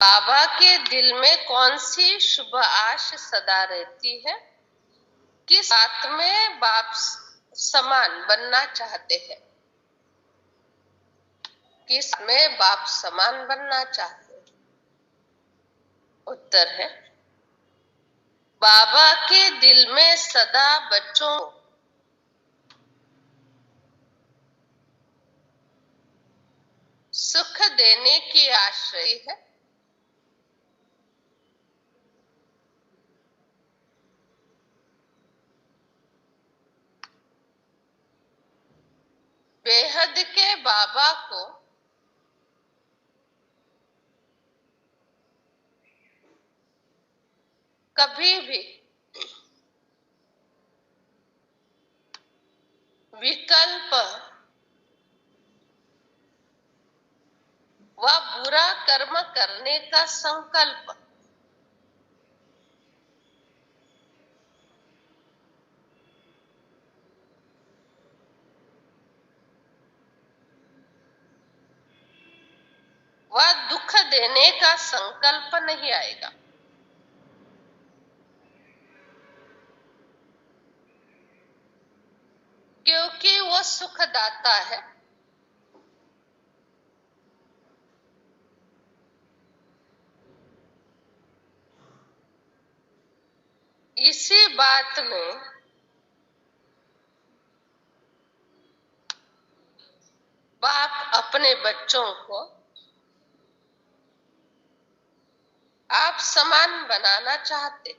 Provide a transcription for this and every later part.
बाबा के दिल में कौन सी शुभ आश सदा रहती है? किस बात में बाप समान बनना चाहते हैं? किस में बाप समान बनना चाहते हैं? उत्तर है, बाबा के दिल में सदा बच्चों सुख देने की आश रही है। बेहद के बाबा को कभी भी विकल्प व बुरा कर्म करने का संकल्प व दुख देने का संकल्प नहीं आएगा। क्योंकि वो सुखदाता है। इसी बात में बाप अपने बच्चों को आप समान बनाना चाहते।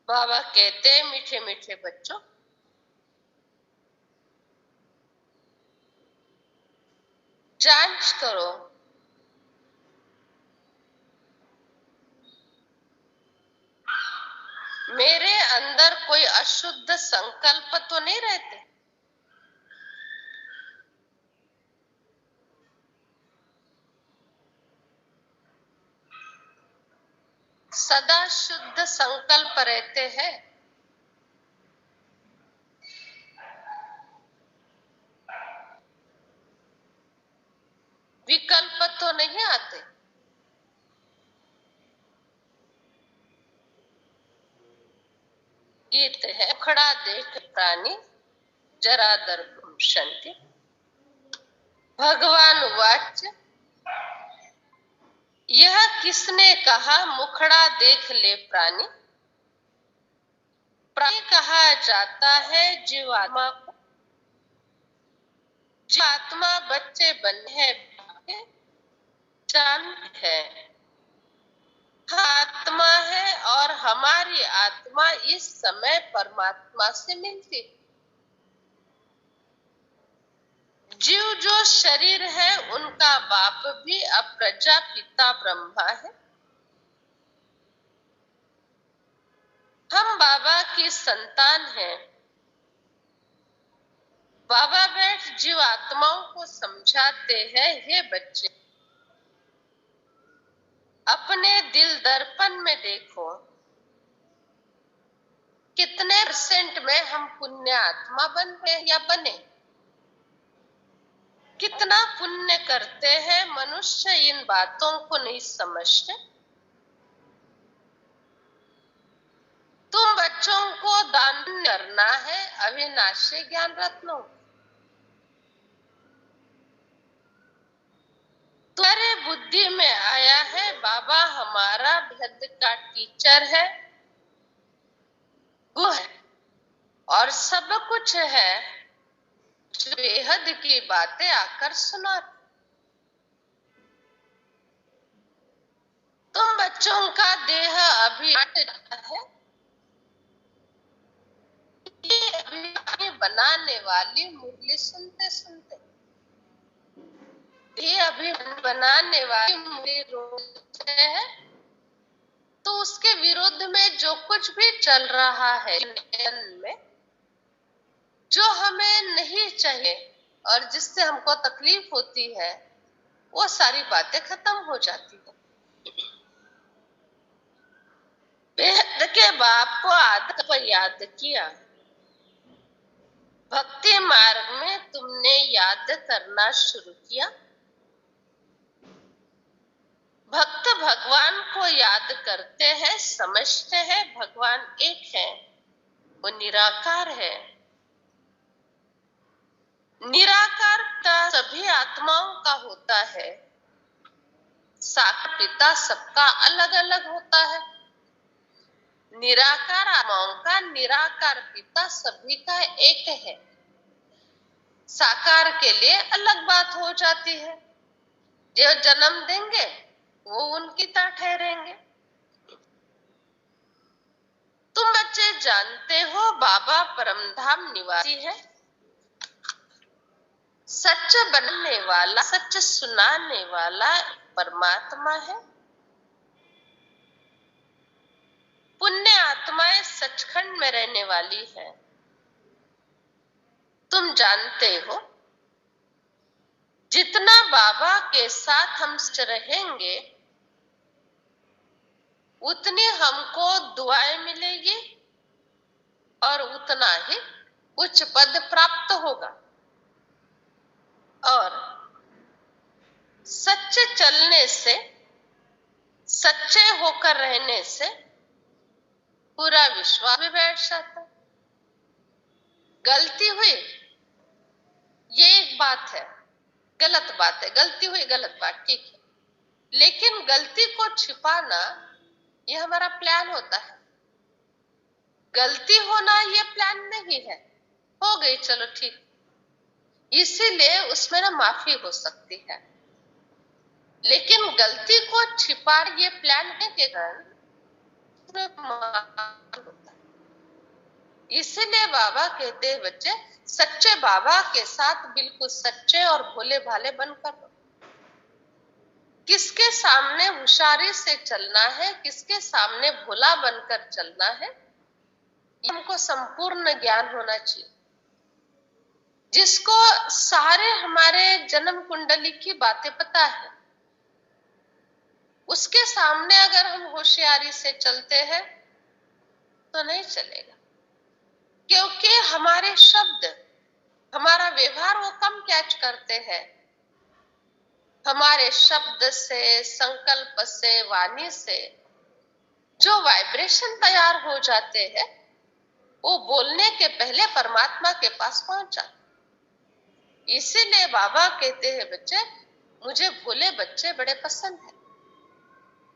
बाबा कहते हैं, मीठे मीठे बच्चों, जांच करो मेरे अंदर कोई अशुद्ध संकल्प तो नहीं रहते। सदा शुद्ध संकल्प रहते हैं। विकल्प तो नहीं आते। गीत है, खड़ा देख प्राणी जरा दर्पम शंति। भगवान वाच, यह किसने कहा मुखड़ा देख ले प्राणी? प्राणी कहा जाता है जीवात्मा को। जीवात्मा बच्चे बने हैं, जानते हैं आत्मा है और हमारी आत्मा इस समय परमात्मा से मिलती। जीव जो शरीर है उनका बाप भी अप्रजा पिता ब्रह्मा है। हम बाबा की संतान हैं। बाबा बैठ जीव आत्माओं को समझाते हैं, हे बच्चे, अपने दिल दर्पण में देखो कितने परसेंट में हम पुण्य आत्मा बन रहे या बने। कितना पुण्य करते हैं मनुष्य इन बातों को नहीं समझते। तुम बच्चों को दान करना है अविनाशी ज्ञान रत्नों। तुम्हारे बुद्धि में आया है बाबा हमारा भेद का टीचर है, वो है और सब कुछ है, जो बेहद की बातें आकर सुना। तुम बच्चों का देह अभी है, ये अभी बनाने वाली मुरली सुनते सुनते, ये अभी बनाने वाली मुरली रोते है, तो उसके विरुद्ध में जो कुछ भी चल रहा है में, जो हमें नहीं चाहिए और जिससे हमको तकलीफ होती है, वो सारी बातें खत्म हो जाती है। बेहद के बाप को आदत पर याद किया, भक्ति मार्ग में तुमने याद करना शुरू किया। भक्त भगवान को याद करते हैं, समझते हैं भगवान एक है, वो निराकार है। निराकार पिता सभी आत्माओं का होता है। साकार पिता सबका अलग अलग होता है। निराकार आत्माओं का निराकार पिता सभी का एक है। साकार के लिए अलग बात हो जाती है। जो जन्म देंगे वो उनकी तरह ठहरेंगे। तुम बच्चे जानते हो बाबा परमधाम निवासी है, सच बनने वाला, सच सुनाने वाला परमात्मा है। पुण्य आत्माएं सचखंड में रहने वाली है। तुम जानते हो जितना बाबा के साथ हम रहेंगे उतनी हमको दुआएं मिलेगी और उतना ही उच्च पद प्राप्त होगा। और सच्चे चलने से, सच्चे होकर रहने से पूरा विश्वास भी बैठ जाता। गलती हुई ये एक बात है, गलत बात है, गलती हुई गलत बात, ठीक है, लेकिन गलती को छिपाना ये हमारा प्लान होता है। गलती होना ये प्लान नहीं है। हो गई चलो ठीक, इसीलिए उसमें ना माफी हो सकती है, लेकिन गलती को छिपा ये प्लान है के कारण इसीलिए बाबा कहते हैं बच्चे सच्चे बाबा के साथ बिल्कुल सच्चे और भोले भाले बनकर रहो। किसके सामने होशियारी से चलना है, किसके सामने भोला बनकर चलना है, हमको संपूर्ण ज्ञान होना चाहिए। जिसको सारे हमारे जन्म कुंडली की बातें पता है, उसके सामने अगर हम होशियारी से चलते हैं तो नहीं चलेगा, क्योंकि हमारे शब्द, हमारा व्यवहार वो कम कैच करते हैं। हमारे शब्द से, संकल्प से, वाणी से जो वाइब्रेशन तैयार हो जाते हैं वो बोलने के पहले परमात्मा के पास पहुंच जाते। इसीलिए बाबा कहते हैं बच्चे मुझे भोले बच्चे बड़े पसंद है।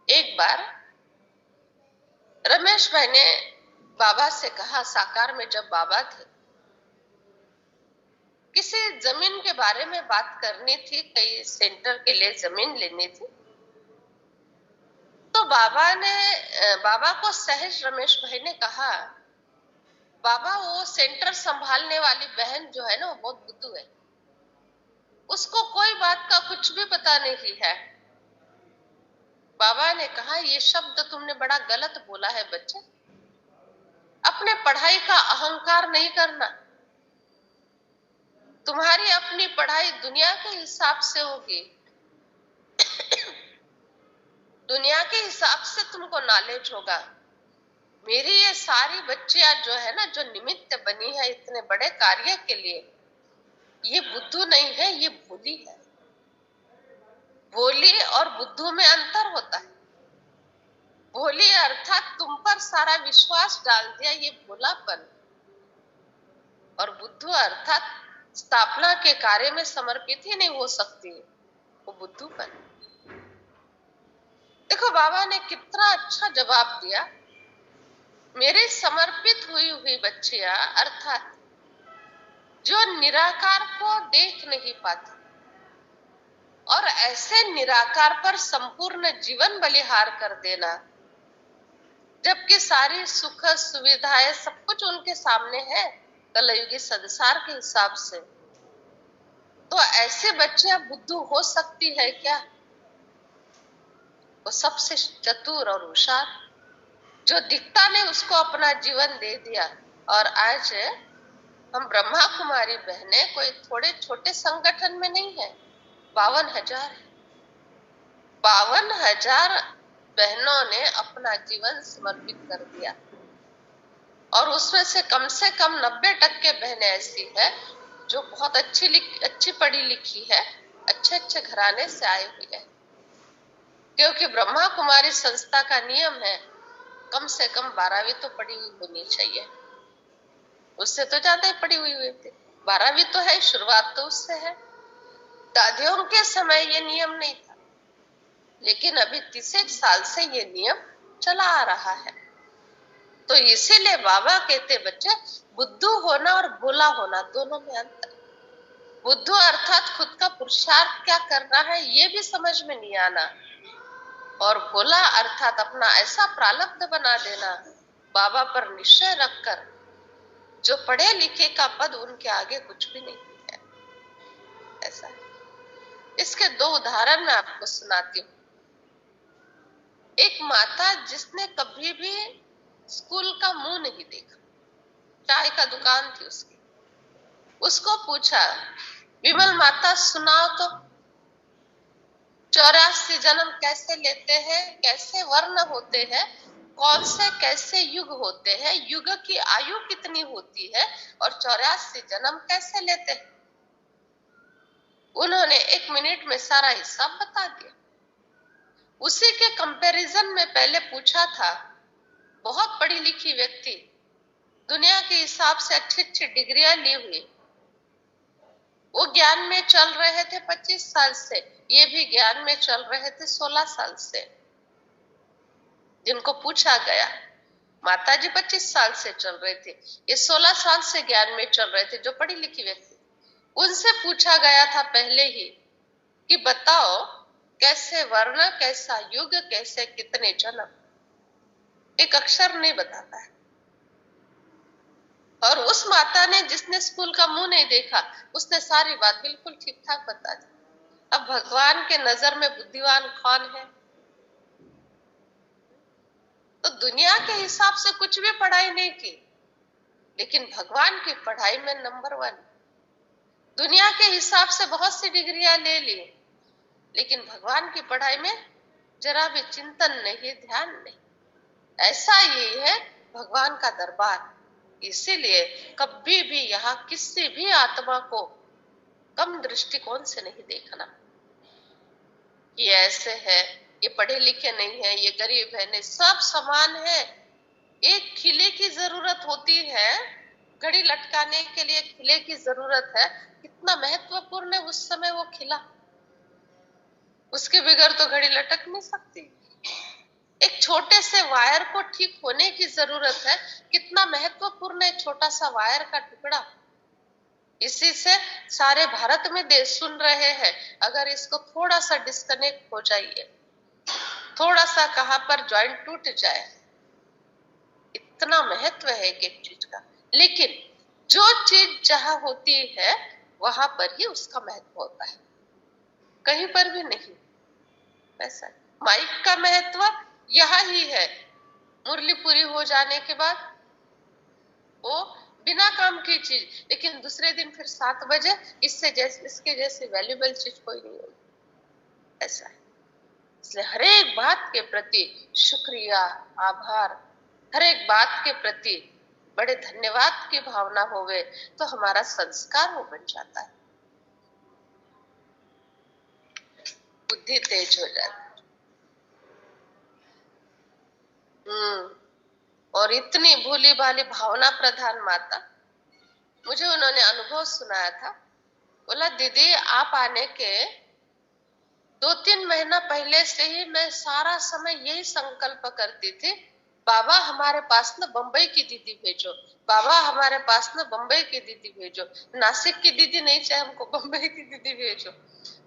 एक बार रमेश भाई ने बाबा से कहा, साकार में जब बाबा थे, किसी जमीन के बारे में बात करनी थी, कई सेंटर के लिए जमीन लेनी थी, तो बाबा को सहज रमेश भाई ने कहा, बाबा वो सेंटर संभालने वाली बहन जो है ना वो बहुत बुद्धू है, उसको कोई बात का कुछ भी पता नहीं है। बाबा ने कहा ये शब्द तुमने बड़ा गलत बोला है बच्चे, अपने पढ़ाई का अहंकार नहीं करना। तुम्हारी अपनी पढ़ाई दुनिया के हिसाब से होगी, दुनिया के हिसाब से तुमको नॉलेज होगा। मेरी ये सारी बच्चियां जो है ना, जो निमित्त बनी है इतने बड़े कार्य के लिए, ये बुद्धू नहीं है, ये भोली है। भोली और बुद्धू में अंतर होता है। भोली अर्थात तुम पर सारा विश्वास डाल दिया, ये भोलापन, और बुद्धू अर्थात स्थापना के कार्य में समर्पित ही नहीं हो सकती, वो बुद्धूपन। देखो बाबा ने कितना अच्छा जवाब दिया। मेरे समर्पित हुई हुई बच्चियां अर्थात जो निराकार को देख नहीं पाती और ऐसे निराकार पर संपूर्ण जीवन बलिहार कर देना, जबकि सारी सुख सुविधाएं सब कुछ उनके सामने है कलयुगी संसार के हिसाब से, तो ऐसे बच्चियां बुद्धू हो सकती है क्या? वो सबसे चतुर और होशियार, जो दिखता नहीं उसको अपना जीवन दे दिया। और आज हम ब्रह्मा कुमारी बहने कोई थोड़े छोटे संगठन में नहीं है, 52,000 है। 52,000 बहनों ने अपना जीवन समर्पित कर दिया। और उसमें से कम 90% बहनें ऐसी है जो बहुत अच्छी पढ़ी लिखी है, अच्छे अच्छे घराने से आई हुई है। क्योंकि ब्रह्मा कुमारी संस्था का नियम है कम से कम 12वीं तो पढ़ी हुई होनी चाहिए। उससे तो ज्यादा ही पढ़ी हुई थी, 12वीं तो है, शुरुआत तो उससे है। दादियों के समय ये नियम नहीं था, लेकिन अभी 30 साल से ये नियम चला आ रहा है। तो इसीलिए बाबा कहते बच्चे, बुद्धू होना और भोला होना दोनों में अंतर। बुद्धू अर्थात खुद का पुरुषार्थ क्या करना है ये भी समझ में नहीं आना, और भोला अर्थात अपना ऐसा प्रारब्ध बना देना बाबा पर निश्चय रखकर, जो पढ़े लिखे का पद उनके आगे कुछ भी नहीं है। ऐसा है। इसके 2 उदाहरण मैं आपको सुनाती हूँ। एक माता जिसने कभी भी स्कूल का मुंह नहीं देखा, चाय का दुकान थी उसकी, उसको पूछा, विमल माता सुनाओ तो, 84 जन्म कैसे लेते हैं, कैसे वर्ण होते हैं, कौन से कैसे युग होते हैं, युग की आयु कितनी होती है, और 84 जन्म कैसे लेते हैं। उन्होंने 1 मिनट में सारा हिसाब बता दिया। उसी के कंपैरिजन में पहले पूछा था, बहुत पढ़ी लिखी व्यक्ति, दुनिया के हिसाब से अच्छी अच्छी डिग्रियां ली हुई, वो ज्ञान में चल रहे थे 25 साल से, ये भी ज्ञान में चल रहे थे 16 साल से। जिनको पूछा गया, माताजी 25 साल से चल रहे थे, ये 16 साल से ज्ञान में चल रहे थे, जो पढ़ी लिखी व्यक्ति, उनसे पूछा गया था पहले ही कि बताओ कैसे वर्ण, कैसा युग, कैसे कितने जन्म। एक अक्षर नहीं बताता है। और उस माता ने, जिसने स्कूल का मुंह नहीं देखा, उसने सारी बात बिल्कुल ठीक ठाक बता दी। अब भगवान के नजर में बुद्धिमान कौन है? तो दुनिया के हिसाब से कुछ भी पढ़ाई नहीं की, लेकिन भगवान की पढ़ाई में नंबर 1। दुनिया के हिसाब से बहुत सी डिग्रियां ले ली, लेकिन भगवान की पढ़ाई में जरा भी चिंतन नहीं, ध्यान नहीं। ऐसा ही है भगवान का दरबार। इसीलिए कभी भी यहाँ किसी भी आत्मा को कम दृष्टिकोण से नहीं देखना, ये ऐसे है, ये पढ़े लिखे नहीं है, ये गरीब है, नहीं, सब समान है। एक खिले की जरूरत होती है, घड़ी लटकाने के लिए खिले की जरूरत है। कितना महत्वपूर्ण है उस समय वो खिला, उसके बगैर तो घड़ी लटक नहीं सकती। एक छोटे से वायर को ठीक होने की जरूरत है, कितना महत्वपूर्ण है छोटा सा वायर का टुकड़ा। इसी से सारे भारत में देश सुन रहे हैं, अगर इसको थोड़ा सा डिस्कनेक्ट हो जाइए, थोड़ा सा कहां पर ज्वाइंट टूट जाए, इतना महत्व है एक एक चीज का। लेकिन जो चीज जहां होती है वहां पर ही उसका महत्व होता है, कहीं पर भी नहीं। ऐसा माइक का महत्व यह ही है, मुरली पूरी हो जाने के बाद वो बिना काम की चीज, लेकिन दूसरे दिन फिर 7 बजे इसके जैसे वैल्यूबल चीज कोई नहीं होगी। ऐसा है। इसलिए हर एक बात के प्रति शुक्रिया, आभार, हर एक बात के प्रति बड़े धन्यवाद की भावना होवे तो हमारा संस्कार वो बन जाता है, बुद्धि तेज हो जाती है। और इतनी भोली भाली भावना प्रधान माता, मुझे उन्होंने अनुभव सुनाया था। बोला दीदी आप आने के 2-3 महीना पहले से ही मैं सारा समय यही संकल्प करती थी, बाबा हमारे पास ना बंबई की दीदी भेजो, बाबा हमारे पास ना बंबई की दीदी भेजो, नासिक की दीदी नहीं चाहिए हमको, बंबई की दीदी भेजो।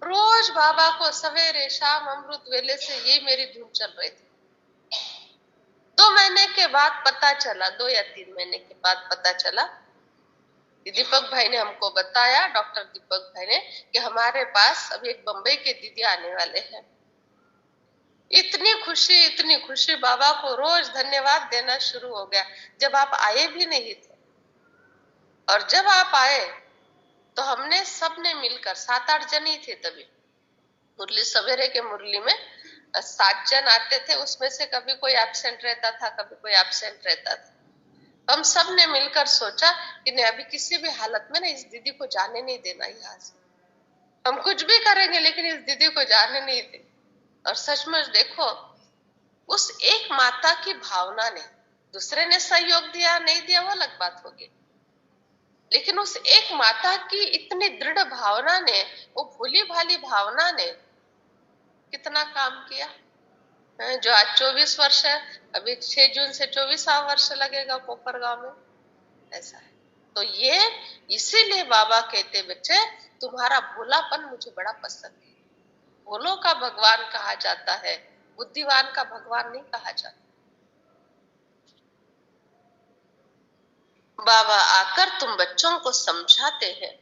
रोज बाबा को सवेरे शाम अमृत वेले से यही मेरी धुन चल रही थी। 2 महीने के बाद पता चला, 2 या 3 महीने के बाद पता चला, दीपक भाई ने हमको बताया, डॉक्टर दीपक भाई ने, कि हमारे पास अभी एक बंबई के दीदी आने वाले हैं। इतनी खुशी बाबा को रोज धन्यवाद देना शुरू हो गया, जब आप आए भी नहीं थे। और जब आप आए तो हमने सबने मिलकर 7-8 जन ही थे तभी, मुरली सवेरे के मुरली में 7 जन आते थे, उसमें से कभी कोई एब्सेंट रहता था, कभी कोई एब्सेंट रहता था। हम सब ने मिलकर सोचा कि नहीं, अभी किसी भी हालत में ना इस दीदी को जाने नहीं देना यहाँ से। हम कुछ भी करेंगे लेकिन इस दीदी को जाने नहीं देंगे। और सचमुच देखो, उस एक माता की भावना ने, दूसरे ने सहयोग दिया नहीं दिया वो अलग बात होगी, लेकिन उस एक माता की इतनी दृढ़ भावना ने, वो भोली भाली भावना ने कितना काम किया। जो आज 24 वर्ष है, अभी 6 जून से 24वां वर्ष लगेगा कोपर गांव में, ऐसा है। तो ये इसीलिए बाबा कहते, बच्चे तुम्हारा भोलापन मुझे बड़ा पसंद है। भोलों का भगवान कहा जाता है, बुद्धिवान का भगवान नहीं कहा जाता। बाबा आकर तुम बच्चों को समझाते हैं,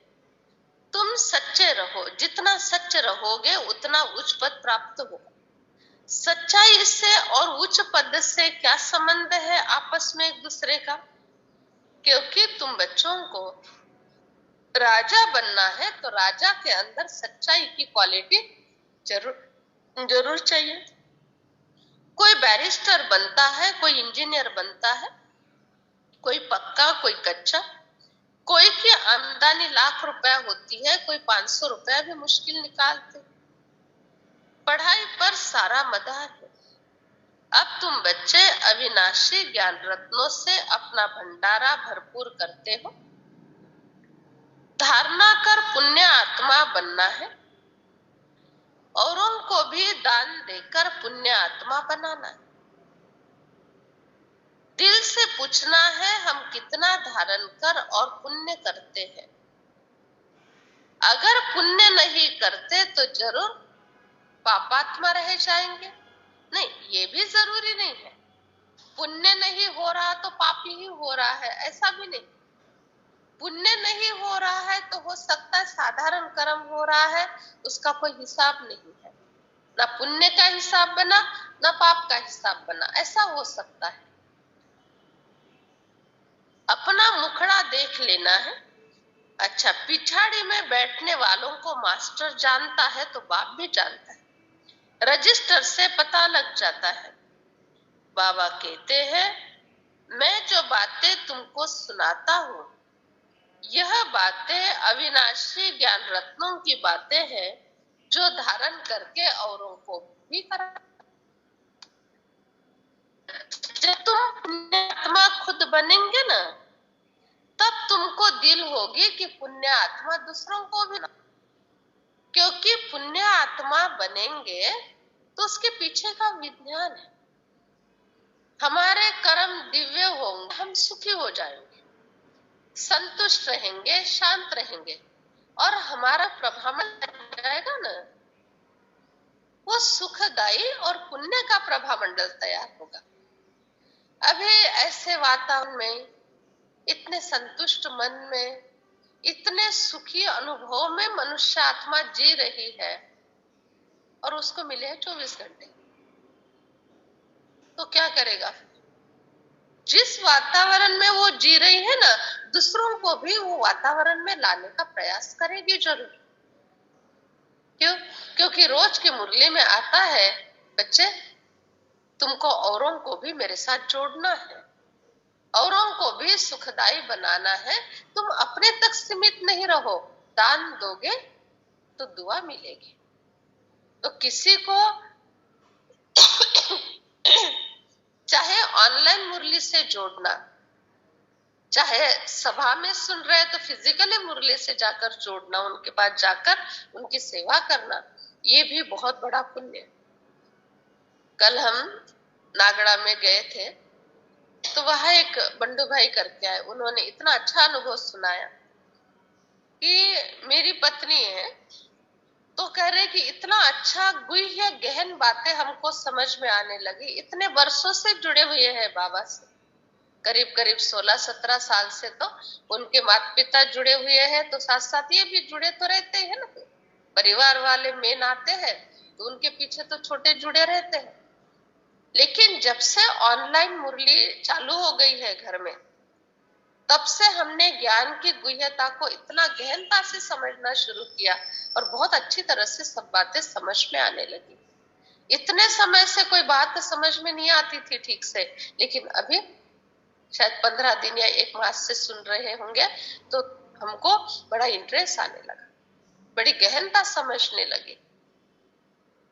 तुम सच्चे रहो, जितना सच रहोगे उतना उच्च पद प्राप्त होगा। सच्चाई से और उच्च पद से क्या संबंध है आपस में एक दूसरे का? क्योंकि तुम बच्चों को राजा बनना है तो राजा के अंदर सच्चाई की क्वालिटी जरूर चाहिए। कोई बैरिस्टर बनता है, कोई इंजीनियर बनता है, कोई पक्का कोई कच्चा, कोई की आमदनी लाख रुपए होती है, कोई 500 रुपए भी मुश्किल निकालते। पढ़ाई पर सारा मदार है। अब तुम बच्चे अविनाशी ज्ञान रत्नों से अपना भंडारा भरपूर करते हो। धारणा कर पुण्य आत्मा बनना है, औरों को भी दान देकर पुण्य आत्मा बनाना है। दिल से पूछना है हम कितना धारण कर और पुण्य करते हैं। अगर पुण्य नहीं करते तो जरूर पापात्मा रह जाएंगे। नहीं, ये भी जरूरी नहीं है पुण्य नहीं हो रहा तो पापी ही हो रहा है, ऐसा भी नहीं। पुण्य नहीं हो रहा है तो हो सकता है साधारण कर्म हो रहा है, उसका कोई हिसाब नहीं है, ना पुण्य का हिसाब बना ना पाप का हिसाब बना, ऐसा हो सकता है। अपना मुखड़ा देख लेना है। अच्छा, पिछाड़ी में बैठने वालों को मास्टर जानता है तो बाप भी जानता है, रजिस्टर से पता लग जाता है। बाबा कहते हैं, मैं जो बातें तुमको सुनाता हूं यह बातें अविनाशी ज्ञान रत्नों की बातें हैं, जो धारण करके औरों को भी करा। जब तुम पुण्यात्मा खुद बनेंगे ना, तब तुमको दिल होगी कि पुण्य आत्मा दूसरों को भी ना, क्योंकि पुण्य आत्मा बनेंगे तो उसके पीछे का विज्ञान है। हमारे कर्म दिव्य होंगे, हम सुखी हो जाएंगे, संतुष्ट रहेंगे, शांत रहेंगे, और हमारा प्रभाव जाएगा ना, वो सुखदायी और पुण्य का प्रभा मंडल तैयार होगा। अभी ऐसे वातावरण में, इतने संतुष्ट मन में, इतने सुखी अनुभव में मनुष्य आत्मा जी रही है और उसको मिले हैं 24 घंटे, तो क्या करेगा? जिस वातावरण में वो जी रही है ना, दूसरों को भी वो वातावरण में लाने का प्रयास करेगी जरूर। क्यों? क्योंकि रोज की मुरली में आता है, बच्चे तुमको औरों को भी मेरे साथ जोड़ना है, औरों को भी सुखदायी बनाना है। तुम अपने तक सीमित नहीं रहो, दान दोगे तो दुआ मिलेगी। तो किसी को चाहे ऑनलाइन मुरली से जोड़ना, चाहे सभा में सुन रहे तो फिजिकली मुरली से जाकर जोड़ना, उनके पास जाकर उनकी सेवा करना, ये भी बहुत बड़ा पुण्य। कल हम नागड़ा में गए थे तो वहां एक बंडू भाई करके आए, उन्होंने इतना अच्छा अनुभव सुनाया कि मेरी पत्नी है तो कह रहे कि इतना अच्छा गुह्य गहन बातें हमको समझ में आने लगी। इतने वर्षों से जुड़े हुए हैं बाबा से, करीब करीब 16-17 साल से तो उनके माता पिता जुड़े हुए हैं, तो साथ साथ ये भी जुड़े तो रहते हैं ना, परिवार वाले मेन आते हैं तो उनके पीछे तो छोटे जुड़े रहते हैं। लेकिन जब से ऑनलाइन मुरली चालू हो गई है घर में, तब से हमने ज्ञान की गुह्यता को इतना गहनता से समझना शुरू किया और बहुत अच्छी तरह से सब बातें समझ में आने लगी। इतने समय से कोई बात समझ में नहीं आती थी ठीक से, लेकिन अभी शायद 15 दिन या 1 मास से सुन रहे होंगे, तो हमको बड़ा इंटरेस्ट आने लगा, बड़ी गहनता समझने लगी।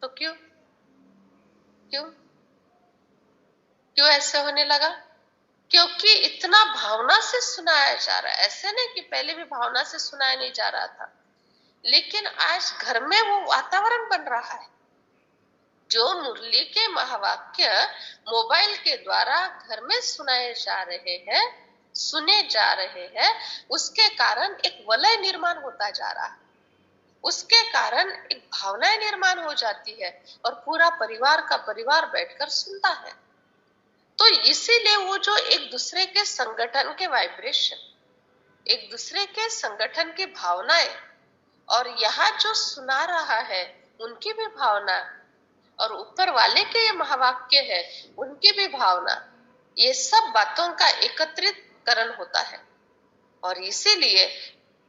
तो क्यों क्यों क्यों ऐसे होने लगा? क्योंकि इतना भावना से सुनाया जा रहा है। ऐसे नहीं कि पहले भी भावना से सुनाया नहीं जा रहा था, लेकिन आज घर में वो वातावरण बन रहा है। जो मुरली के महावाक्य मोबाइल के द्वारा घर में सुनाए जा रहे हैं, सुने जा रहे हैं, उसके कारण एक वलय निर्माण होता जा रहा है। उसके कारण एक भावनाएं निर्माण हो जाती है और पूरा परिवार का परिवार बैठकर सुनता है। तो इसीलिए वो जो एक दूसरे के संगठन के वाइब्रेशन, एक दूसरे के संगठन की भावनाएं, और यहाँ जो सुना रहा है उनकी भी भावना, और ऊपर वाले के ये महावाक्य है उनकी भी भावना, ये सब बातों का एकत्रितकरण होता है। और इसीलिए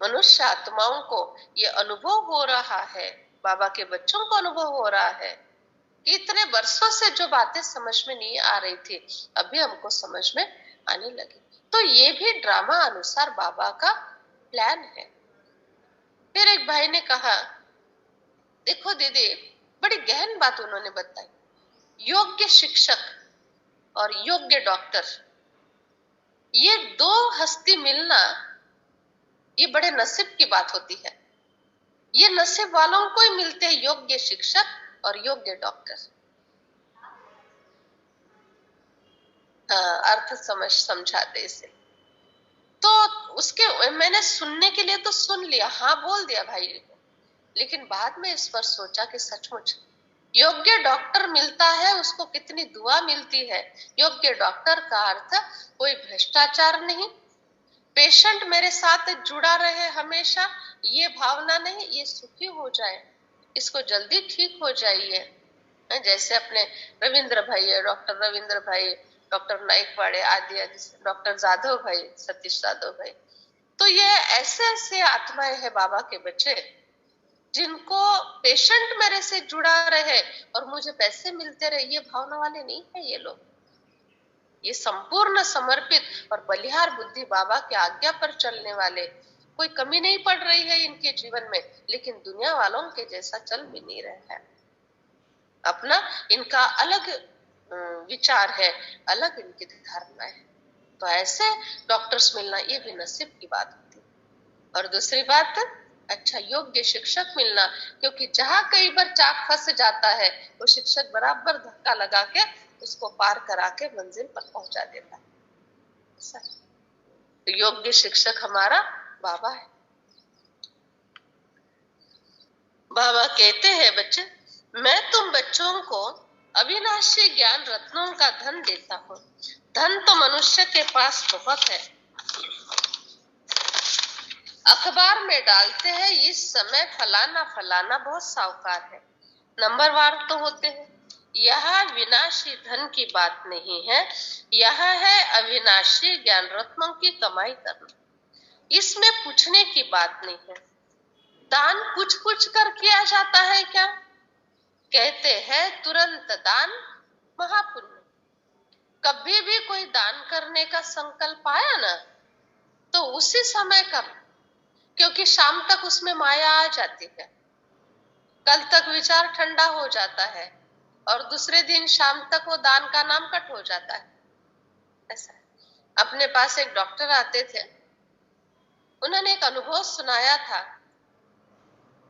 मनुष्य आत्माओं को ये अनुभव हो रहा है, बाबा के बच्चों को अनुभव हो रहा है कि इतने वर्षों से जो बातें समझ में नहीं आ रही थी, अभी हमको समझ में आने लगी। तो ये भी ड्रामा अनुसार बाबा का प्लान है। फिर एक भाई ने कहा, देखो दीदी, बड़ी गहन बात उन्होंने बताई, योग्य शिक्षक और योग्य डॉक्टर, ये दो हस्ती मिलना, ये बड़े नसीब की बात होती है। ये नसीब वालों को ही मिलते हैं, योग्य शिक्षक और योग्य डॉक्टर। हाँ, अर्थ समझाते इसे। तो उसके मैंने सुनने के लिए तो सुन लिया, हाँ बोल दिया भाई को, लेकिन बाद में इस पर सोचा कि सचमुच योग्य डॉक्टर मिलता है, उसको कितनी दुआ मिलती है। योग्य डॉक्टर का अर्थ कोई भ्रष्टाचार नहीं, पेशेंट मेरे साथ जुड़ा रहे हमेशा, ये भावना नहीं, ये सुखी हो जाए, इसको जल्दी ठीक हो जाइए। जैसे अपने रविंद्र भाई है, डॉक्टर रविंद्र भाई, डॉक्टर नाइकवाड़े आदि आदि, डॉक्टर जाधव भाई, सतीश जाधव भाई। तो ये ऐसे ऐसे आत्माएं हैं बाबा के बच्चे, जिनको पेशेंट मेरे से जुड़ा रहे और मुझे पैसे मिलते रहे, ये भावना वाले नहीं है ये लोग। ये संपूर्ण समर्पित और बलिहार बुद्धि बाबा के आज्ञा पर चलने वाले, कोई कमी नहीं पड़ रही है इनके जीवन में, लेकिन दुनिया वालों के जैसा चल भी नहीं रहा है। अपना इनका अलग विचार है, अलग इनकी धारणा है। तो ऐसे डॉक्टर्स मिलना ये भी नसीब की बात होती है। और दूसरी बात, अच्छा योग्य शिक्षक मिलना, क्योंकि जहां कई बार चाक फंस जाता है, वो शिक्षक बराबर धक्का लगा के उसको पार करा के मंजिल पर पहुंचा देता है। तो योग्य शिक्षक हमारा बाबा है। बाबा कहते हैं, बच्चे मैं तुम बच्चों को अविनाशी ज्ञान रत्नों का धन देता हूँ। धन तो मनुष्य के पास बहुत है, अखबार में डालते हैं इस समय फलाना फलाना बहुत साहूकार है, नंबरवार तो होते हैं। यह विनाशी धन की बात नहीं है, यह है अविनाशी ज्ञान रत्नों की कमाई करना। इसमें पूछने की बात नहीं है। दान पूछ पूछ कर किया जाता है क्या? कहते हैं तुरंत दान महापुण्य। कभी भी कोई दान करने का संकल्प आया ना, तो उसी समय कर, क्योंकि शाम तक उसमें माया आ जाती है, कल तक विचार ठंडा हो जाता है और दूसरे दिन शाम तक वो दान का नाम कट हो जाता है। ऐसा अपने पास एक डॉक्टर आते थे, उन्होंने एक अनुभव सुनाया था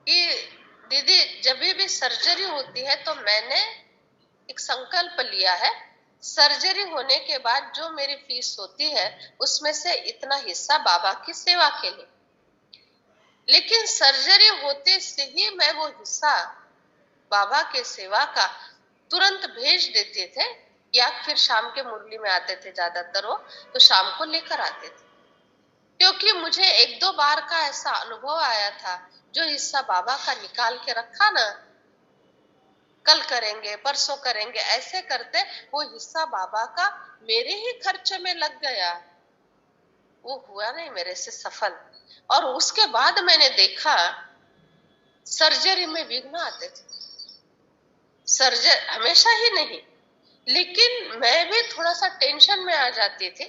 कि दीदी जब भी सर्जरी होती है तो मैंने एक संकल्प लिया है, सर्जरी होने के बाद जो मेरी फीस होती है उसमें से इतना हिस्सा बाबा की सेवा के लिए। लेकिन सर्जरी होते से ही मैं वो हिस्सा बाबा के सेवा का तुरंत भेज देते थे, या फिर शाम के मुरली में आते थे ज्यादातर वो, तो शाम को लेकर आते थे। क्योंकि मुझे एक दो बार का ऐसा अनुभव आया था, जो हिस्सा बाबा का निकाल के रखा ना, कल करेंगे परसों करेंगे ऐसे करते, वो हिस्सा बाबा का मेरे ही खर्चे में लग गया, वो हुआ नहीं मेरे से सफल। और उसके बाद मैंने देखा सर्जरी में विघ्न आते थे, सर्जरी हमेशा ही नहीं, लेकिन मैं भी थोड़ा सा टेंशन में आ जाती थी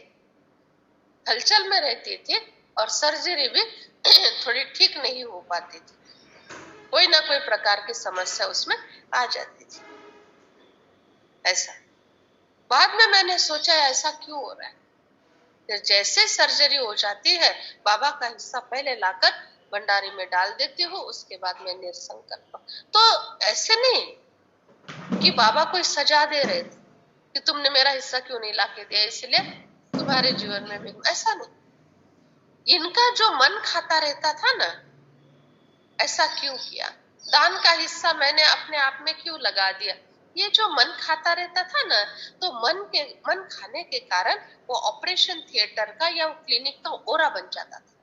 हलचल में रहती थी और सर्जरी भी थोड़ी ठीक नहीं हो पाती थी, कोई ना कोई प्रकार की समस्या उसमें आ जाती थी। ऐसा बाद में मैंने सोचा ऐसा क्यों हो रहा है। फिर जैसे सर्जरी हो जाती है, बाबा का हिस्सा पहले लाकर भंडारी में डाल देती हूँ, उसके बाद मैं निर्संकल्प। तो ऐसे नहीं कि बाबा कोई सजा दे रहे थे कि तुमने मेरा हिस्सा क्यों नहीं लाके दिया इसलिए तुम्हारे जीवन में भी, ऐसा नहीं। इनका जो मन खाता रहता था ना, ऐसा क्यों किया, दान का हिस्सा मैंने अपने आप में क्यों लगा दिया, ये जो मन खाता रहता था ना, तो मन खाने के कारण वो ऑपरेशन थिएटर का या क्लिनिक का ओरा बन जाता था,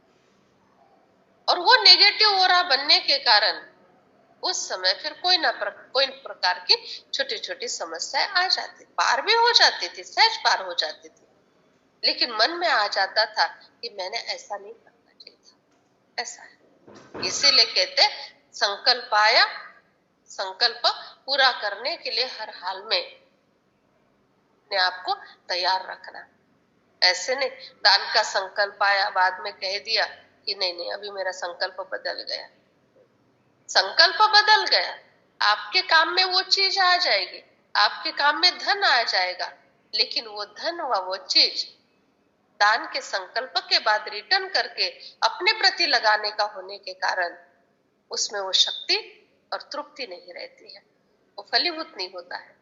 और वो नेगेटिव ओरा बनने के कारण उस समय फिर कोई प्रकार की छोटी छोटी समस्याएं आ जाती, पार भी हो जाती थी, सहज पार हो जाती थी, लेकिन मन में आ जाता था कि मैंने ऐसा नहीं करना चाहिए था। ऐसा है, इसीलिए कहते संकल्प आया, संकल्प पूरा करने के लिए हर हाल में अपने आप को तैयार रखना। ऐसे नहीं दान का संकल्प आया, बाद में कह दिया कि नहीं अभी मेरा संकल्प बदल गया। संकल्प बदल गया, आपके काम में वो चीज आ जाएगी, आपके काम में धन आ जाएगा, लेकिन वो धन व वो चीज दान के संकल्प के बाद रिटर्न करके अपने प्रति लगाने का होने के कारण उसमें वो शक्ति और तृप्ति नहीं रहती है, वो फलीभूत नहीं होता है।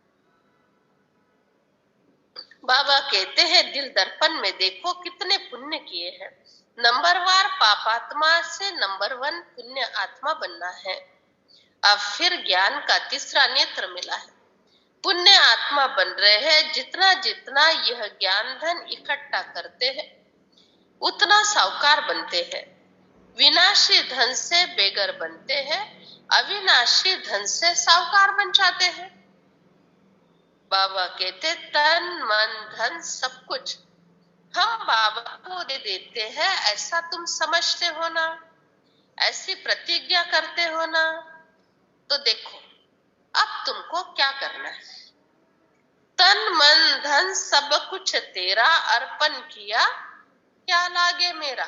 बाबा कहते हैं दिल दर्पण में देखो कितने पुण्य किए हैं, नंबरवार पापात्मा से नंबर 1 पुण्य आत्मा बनना है। अब फिर ज्ञान का तीसरा नेत्र मिला है, पुण्य आत्मा बन रहे हैं, जितना जितना यह ज्ञान धन इकट्ठा करते हैं उतना साहूकार बनते हैं, विनाशी धन से बेगर बनते हैं, अविनाशी धन से साहूकार बन जाते हैं। बाबा कहते तन मन धन सब कुछ हम बाबा को दे देते हैं, ऐसा तुम समझते हो ना, ऐसी प्रतिज्ञा करते हो ना, तो देखो अब तुमको क्या करना है। तन मन धन सब कुछ तेरा अर्पण किया, क्या लागे मेरा।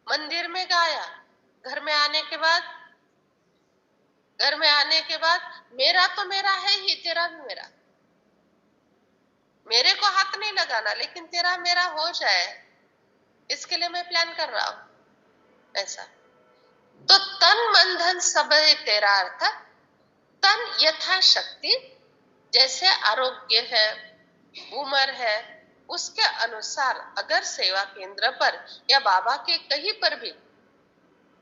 मंदिर में गाया, घर में आने के बाद मेरा तो मेरा है ही, तेरा भी मेरा, मेरे को हाथ नहीं लगाना, लेकिन तेरा मेरा हो जाए इसके लिए मैं प्लान कर रहा हूं। ऐसा तो तन मन धन सब तेरा, अर्थ तन यथाशक्ति, जैसे आरोग्य है, उम्र है, उसके अनुसार अगर सेवा केंद्र पर या बाबा के कहीं पर भी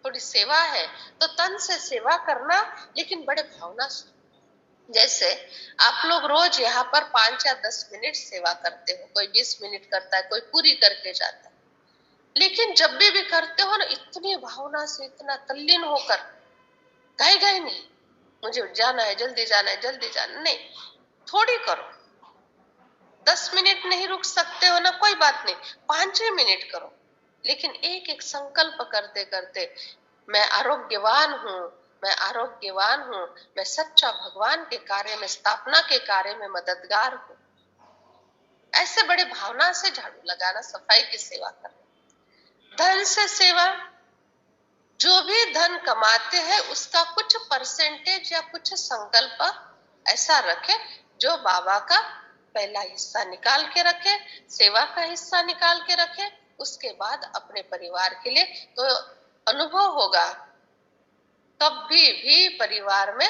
थोड़ी सेवा है तो तन से सेवा करना, लेकिन बड़े भावना से। जैसे आप लोग रोज यहाँ पर 5 या 10 मिनट सेवा करते हो, कोई 20 मिनट करता है, कोई पूरी करके जाता है, लेकिन जब भी करते हो ना, इतनी भावना से, इतना तल्लीन होकर, गए नहीं मुझे जाना है, जल्दी जाना है, जल्दी जाना नहीं, थोड़ी करो, 10 मिनट नहीं रुक सकते हो ना, कोई बात नहीं, 5 मिनट करो, लेकिन एक एक संकल्प करते करते मैं आरोग्यवान हूँ, मैं आरोग्यवान हूँ, मैं सच्चा भगवान के कार्य में, स्थापना के कार्य में मददगार हूँ। ऐसे बड़े भावना से झाड़ू लगाना, सफाई की सेवा करना। धन से सेवा, जो भी धन कमाते हैं उसका कुछ परसेंटेज या कुछ संकल्प ऐसा रखे जो बाबा का पहला हिस्सा निकाल के रखे, सेवा का हिस्सा निकाल के रखे, उसके बाद अपने परिवार के लिए। तो अनुभव होगा कभी भी परिवार में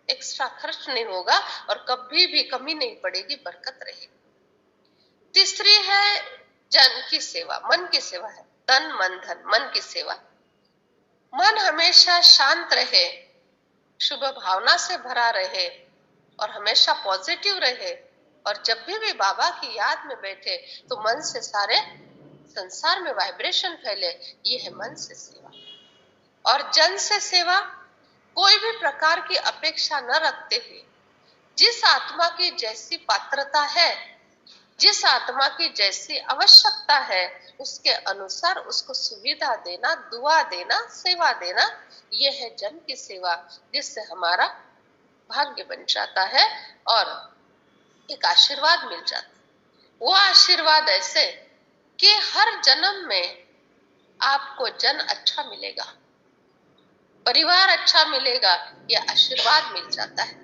एक्स्ट्रा खर्च नहीं होगा और कभी भी कमी नहीं पड़ेगी, बरकत रहेगी। तीसरी है जन की सेवा, मन की सेवा है, तन मन धन, मन की सेवा। मन हमेशा शांत रहे, शुभ भावना से भरा रहे और हमेशा पॉजिटिव रहे, और जब भी बाबा की याद में बैठे तो मन से सारे संसार में वाइब्रेशन फैले, ये है मन से सेवा। और जन से सेवा, कोई भी प्रकार की अपेक्षा न रखते हुए, जिस आत्मा की जैसी पात्रता है, जिस आत्मा की जैसी आवश्यकता है, उसके अनुसार उसको सुविधा देना, दुआ देना, सेवा देना, यह है जन की सेवा, जिससे हमारा भाग्य बन जाता है और एक आशीर्वाद मिल जाता है। वो आशीर्वाद ऐसे कि हर जन्म में आपको जन अच्छा मिलेगा, परिवार अच्छा मिलेगा, या आशीर्वाद मिल जाता है।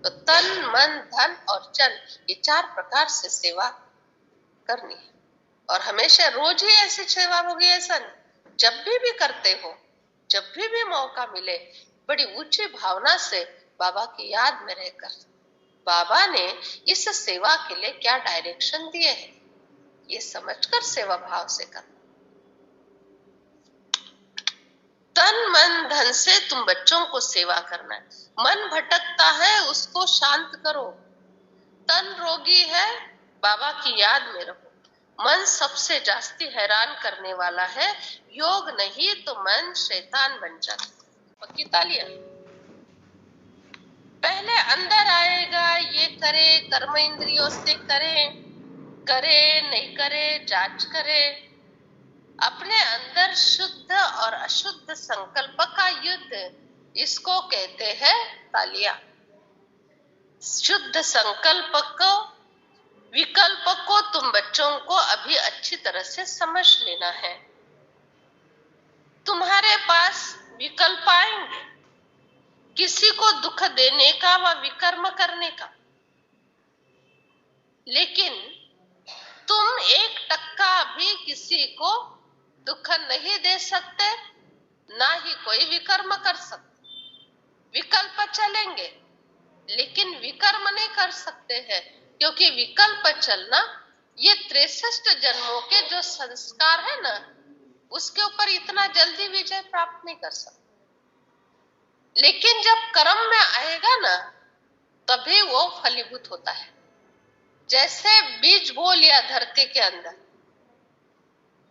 तो तन, मन, धन और जन, ये 4 प्रकार से सेवा करनी है। और हमेशा रोज ही ऐसी सेवा होगी ऐसा नहीं, जब भी करते हो, जब भी मौका मिले, बड़ी ऊंची भावना से बाबा की याद में रहकर बाबा ने इस सेवा के लिए क्या डायरेक्शन दिए हैं, ये समझकर सेवा भाव से करना। तन मन धन से तुम बच्चों को सेवा करना है। मन भटकता है, उसको शांत करो। तन रोगी है, बाबा की याद में रहो। मन सबसे जास्ती हैरान करने वाला है, योग नहीं तो मन शैतान बन जाता। पक्की तालियां। पहले अंदर आएगा, ये करे, कर्म इंद्रियों से करे, करे नहीं करे, जांच करे। अपने अंदर शुद्ध और अशुद्ध संकल्प का युद्ध, इसको कहते हैं तालियां। शुद्ध संकल्प को, विकल्प को तुम बच्चों को अभी अच्छी तरह से समझ लेना है। तुम्हारे पास विकल्प आएंगे, किसी को दुख देने का व विकर्म करने का, लेकिन तुम 1% भी किसी को दुख नहीं दे सकते, ना ही कोई विकर्म कर सकते। विकल्प चलेंगे, लेकिन विकर्म नहीं कर सकते हैं, क्योंकि विकल्प चलना ये 63 जन्मों के जो संस्कार है ना, उसके ऊपर इतना जल्दी विजय प्राप्त नहीं कर सकते। लेकिन जब कर्म में आएगा ना, तभी वो फलीभूत होता है। जैसे बीज बो लिया धरती के अंदर,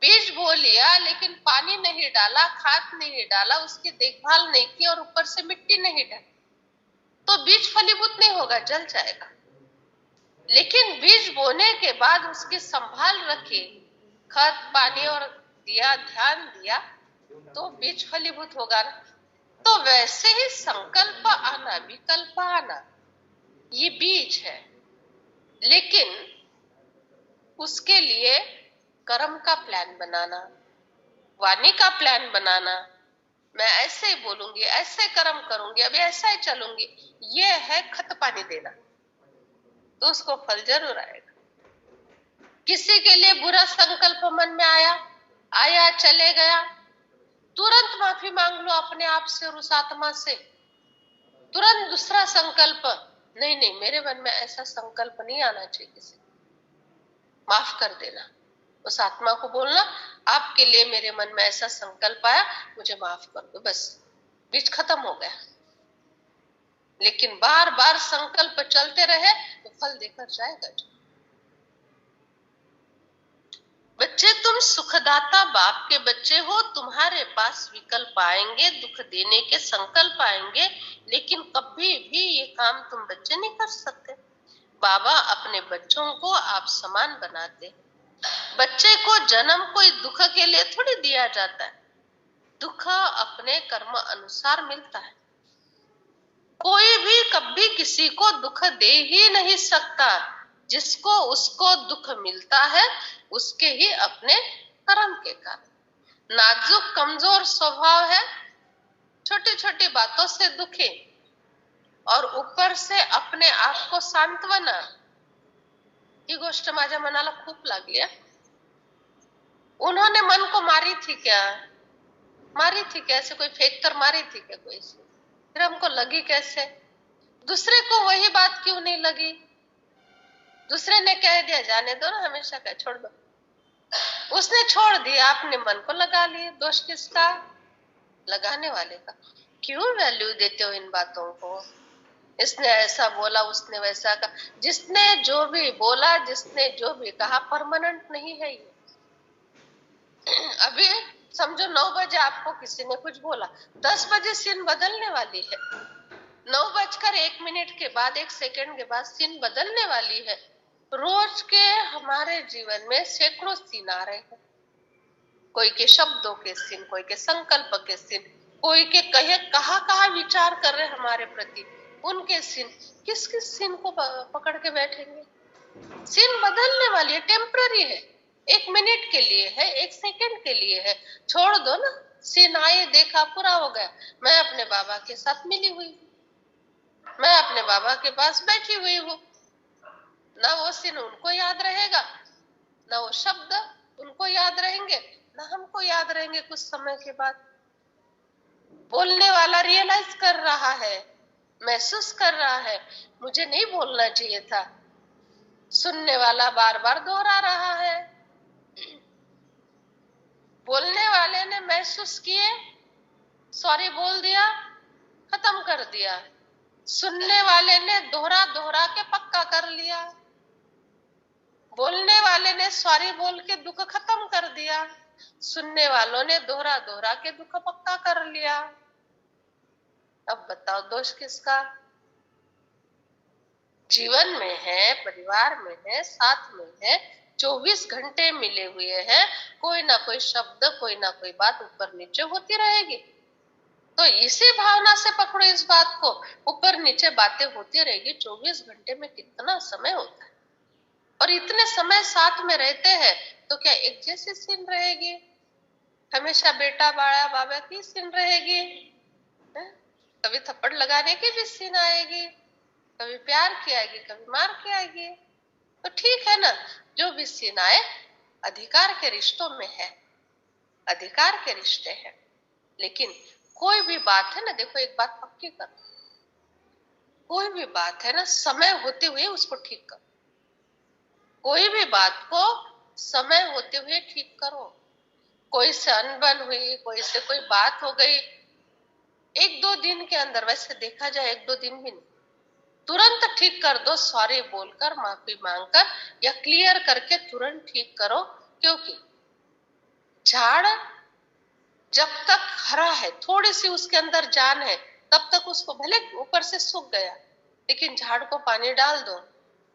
बीज बो लिया, लेकिन पानी नहीं डाला, खाद नहीं डाला, उसकी देखभाल नहीं की और ऊपर से मिट्टी नहीं डाली, तो बीज फलीभूत नहीं होगा, जल जाएगा। लेकिन बीज बोने के बाद उसकी संभाल रखी, खाद पानी और दिया, ध्यान दिया, तो बीज फलीभूत होगा ना। तो वैसे ही संकल्प आना, विकल्प आना, ये बीज है, लेकिन उसके लिए कर्म का प्लान बनाना, वाणी का प्लान बनाना, मैं ऐसे ही बोलूंगी, ऐसे कर्म करूंगी, अभी ऐसा ही चलूंगी, ये है खत पानी देना, तो उसको फल जरूर आएगा। किसी के लिए बुरा संकल्प मन में आया चले गया, तुरंत माफी मांग लो अपने आप से और उस आत्मा से। तुरंत दूसरा संकल्प, नहीं, मेरे मन में ऐसा संकल्प नहीं आना चाहिए, किसी माफ कर देना। उस आत्मा को बोलना, आपके लिए मेरे मन में ऐसा संकल्प आया, मुझे माफ कर दो, बस बीच खत्म हो गया। लेकिन बार बार संकल्प चलते रहे तो फल देकर जाएगा। बच्चे, तुम सुखदाता बाप के बच्चे हो, तुम्हारे पास विकल्प आएंगे, दुख देने के संकल्प आएंगे, लेकिन कभी भी ये काम तुम बच्चे नहीं कर सकते। बाबा अपने बच्चों को आप समान बनाते। बच्चे को जन्म कोई दुख के लिए थोड़ी दिया जाता है, दुख अपने कर्म अनुसार मिलता है। कोई भी कभी किसी को दुख दे ही नहीं सकता, जिसको उसको दुख मिलता है उसके ही अपने कर्म के कारण। नाजुक कमजोर स्वभाव है, छोटी छोटी बातों से दुखी, और ऊपर से अपने आप को सांत्वना। ही गोष्ट माझ्या मनाला खूप लागली है। उन्होंने मन को मारी थी क्या? मारी थी कैसे? कोई फेंक कर मारी थी क्या कोई? फिर हमको लगी कैसे? दूसरे को वही बात क्यों नहीं लगी? दूसरे ने कह दिया जाने दो ना, हमेशा का छोड़ दो, उसने छोड़ दिया, आपने मन को लगा लिए। दोष किसका? लगाने वाले का। क्यों वैल्यू देते हो इन बातों को? इसने ऐसा बोला, उसने वैसा कहा। जिसने जो भी बोला, जिसने जो भी कहा, परमानेंट नहीं है ये। अभी समझो 9 बजे आपको किसी ने कुछ बोला, 10 बजे सीन बदलने वाली है। 9:01 के बाद, 1 सेकंड के बाद सीन बदलने वाली है। रोज के हमारे जीवन में सैकड़ों सीन आ रहे हैं। कोई के शब्दों के सीन, कोई के संकल्प के सीन, कोई के कहा विचार कर रहे हमारे प्रति, उनके सीन। किस किस सीन को पकड़ के बैठेंगे? सीन बदलने वाली है, टेम्पररी है। 1 मिनट के लिए है, 1 सेकंड के लिए है, छोड़ दो ना। सीन आए, देखा, पूरा हो गया। मैं अपने बाबा के साथ मिली हुई हूँ, मैं अपने बाबा के पास बैठी हुई हूँ। ना वो सीन उनको याद रहेगा, ना वो शब्द उनको याद रहेंगे, ना हमको याद रहेंगे कुछ समय के बाद। बोलने वाला रियलाइज कर रहा है, महसूस कर रहा है, मुझे नहीं बोलना चाहिए था। सुनने वाला बार बार दोहरा रहा है। बोलने वाले ने महसूस किए, सॉरी बोल दिया, खत्म कर दिया। सुनने वाले ने दोहरा दोहरा के पक्का कर लिया। बोलने वाले ने सॉरी बोल के दुख खत्म कर दिया, सुनने वालों ने दोहरा दोहरा के दुख पक्का कर लिया। अब बताओ दोष किसका? जीवन में है, परिवार में है, साथ में है, 24 घंटे मिले हुए हैं, कोई ना कोई शब्द, कोई ना कोई बात ऊपर नीचे होती रहेगी। तो इसी भावना से पकड़ो इस बात को, ऊपर नीचे बातें होती रहेगी। 24 घंटे में कितना समय होता है, और इतने समय साथ में रहते हैं तो क्या एक जैसी सीन रहेगी? हमेशा बेटा बाड़ा बाबा की सीन रहेगी? कभी थप्पड़ लगाने की भी सीन आएगी, कभी प्यार की आएगी, कभी मार की आएगी। तो ठीक है ना, जो भी सीन आए, अधिकार के रिश्तों में है, अधिकार के रिश्ते हैं। लेकिन कोई भी बात है ना, देखो एक बात पक्की करो, कोई भी बात है ना, समय होते हुए उसको ठीक करो। कोई भी बात को समय होते हुए ठीक करो। कोई से अनबन हुई, कोई से कोई बात हो गई, 1-2 दिन के अंदर, वैसे देखा जाए 1-2 दिन भी नहीं, तुरंत ठीक कर दो, सॉरी बोलकर, माफी मांगकर, या क्लियर करके तुरंत ठीक करो। क्योंकि झाड़ जब तक हरा है, थोड़ी सी उसके अंदर जान है, तब तक उसको भले ऊपर से सूख गया, लेकिन झाड़ को पानी डाल दो,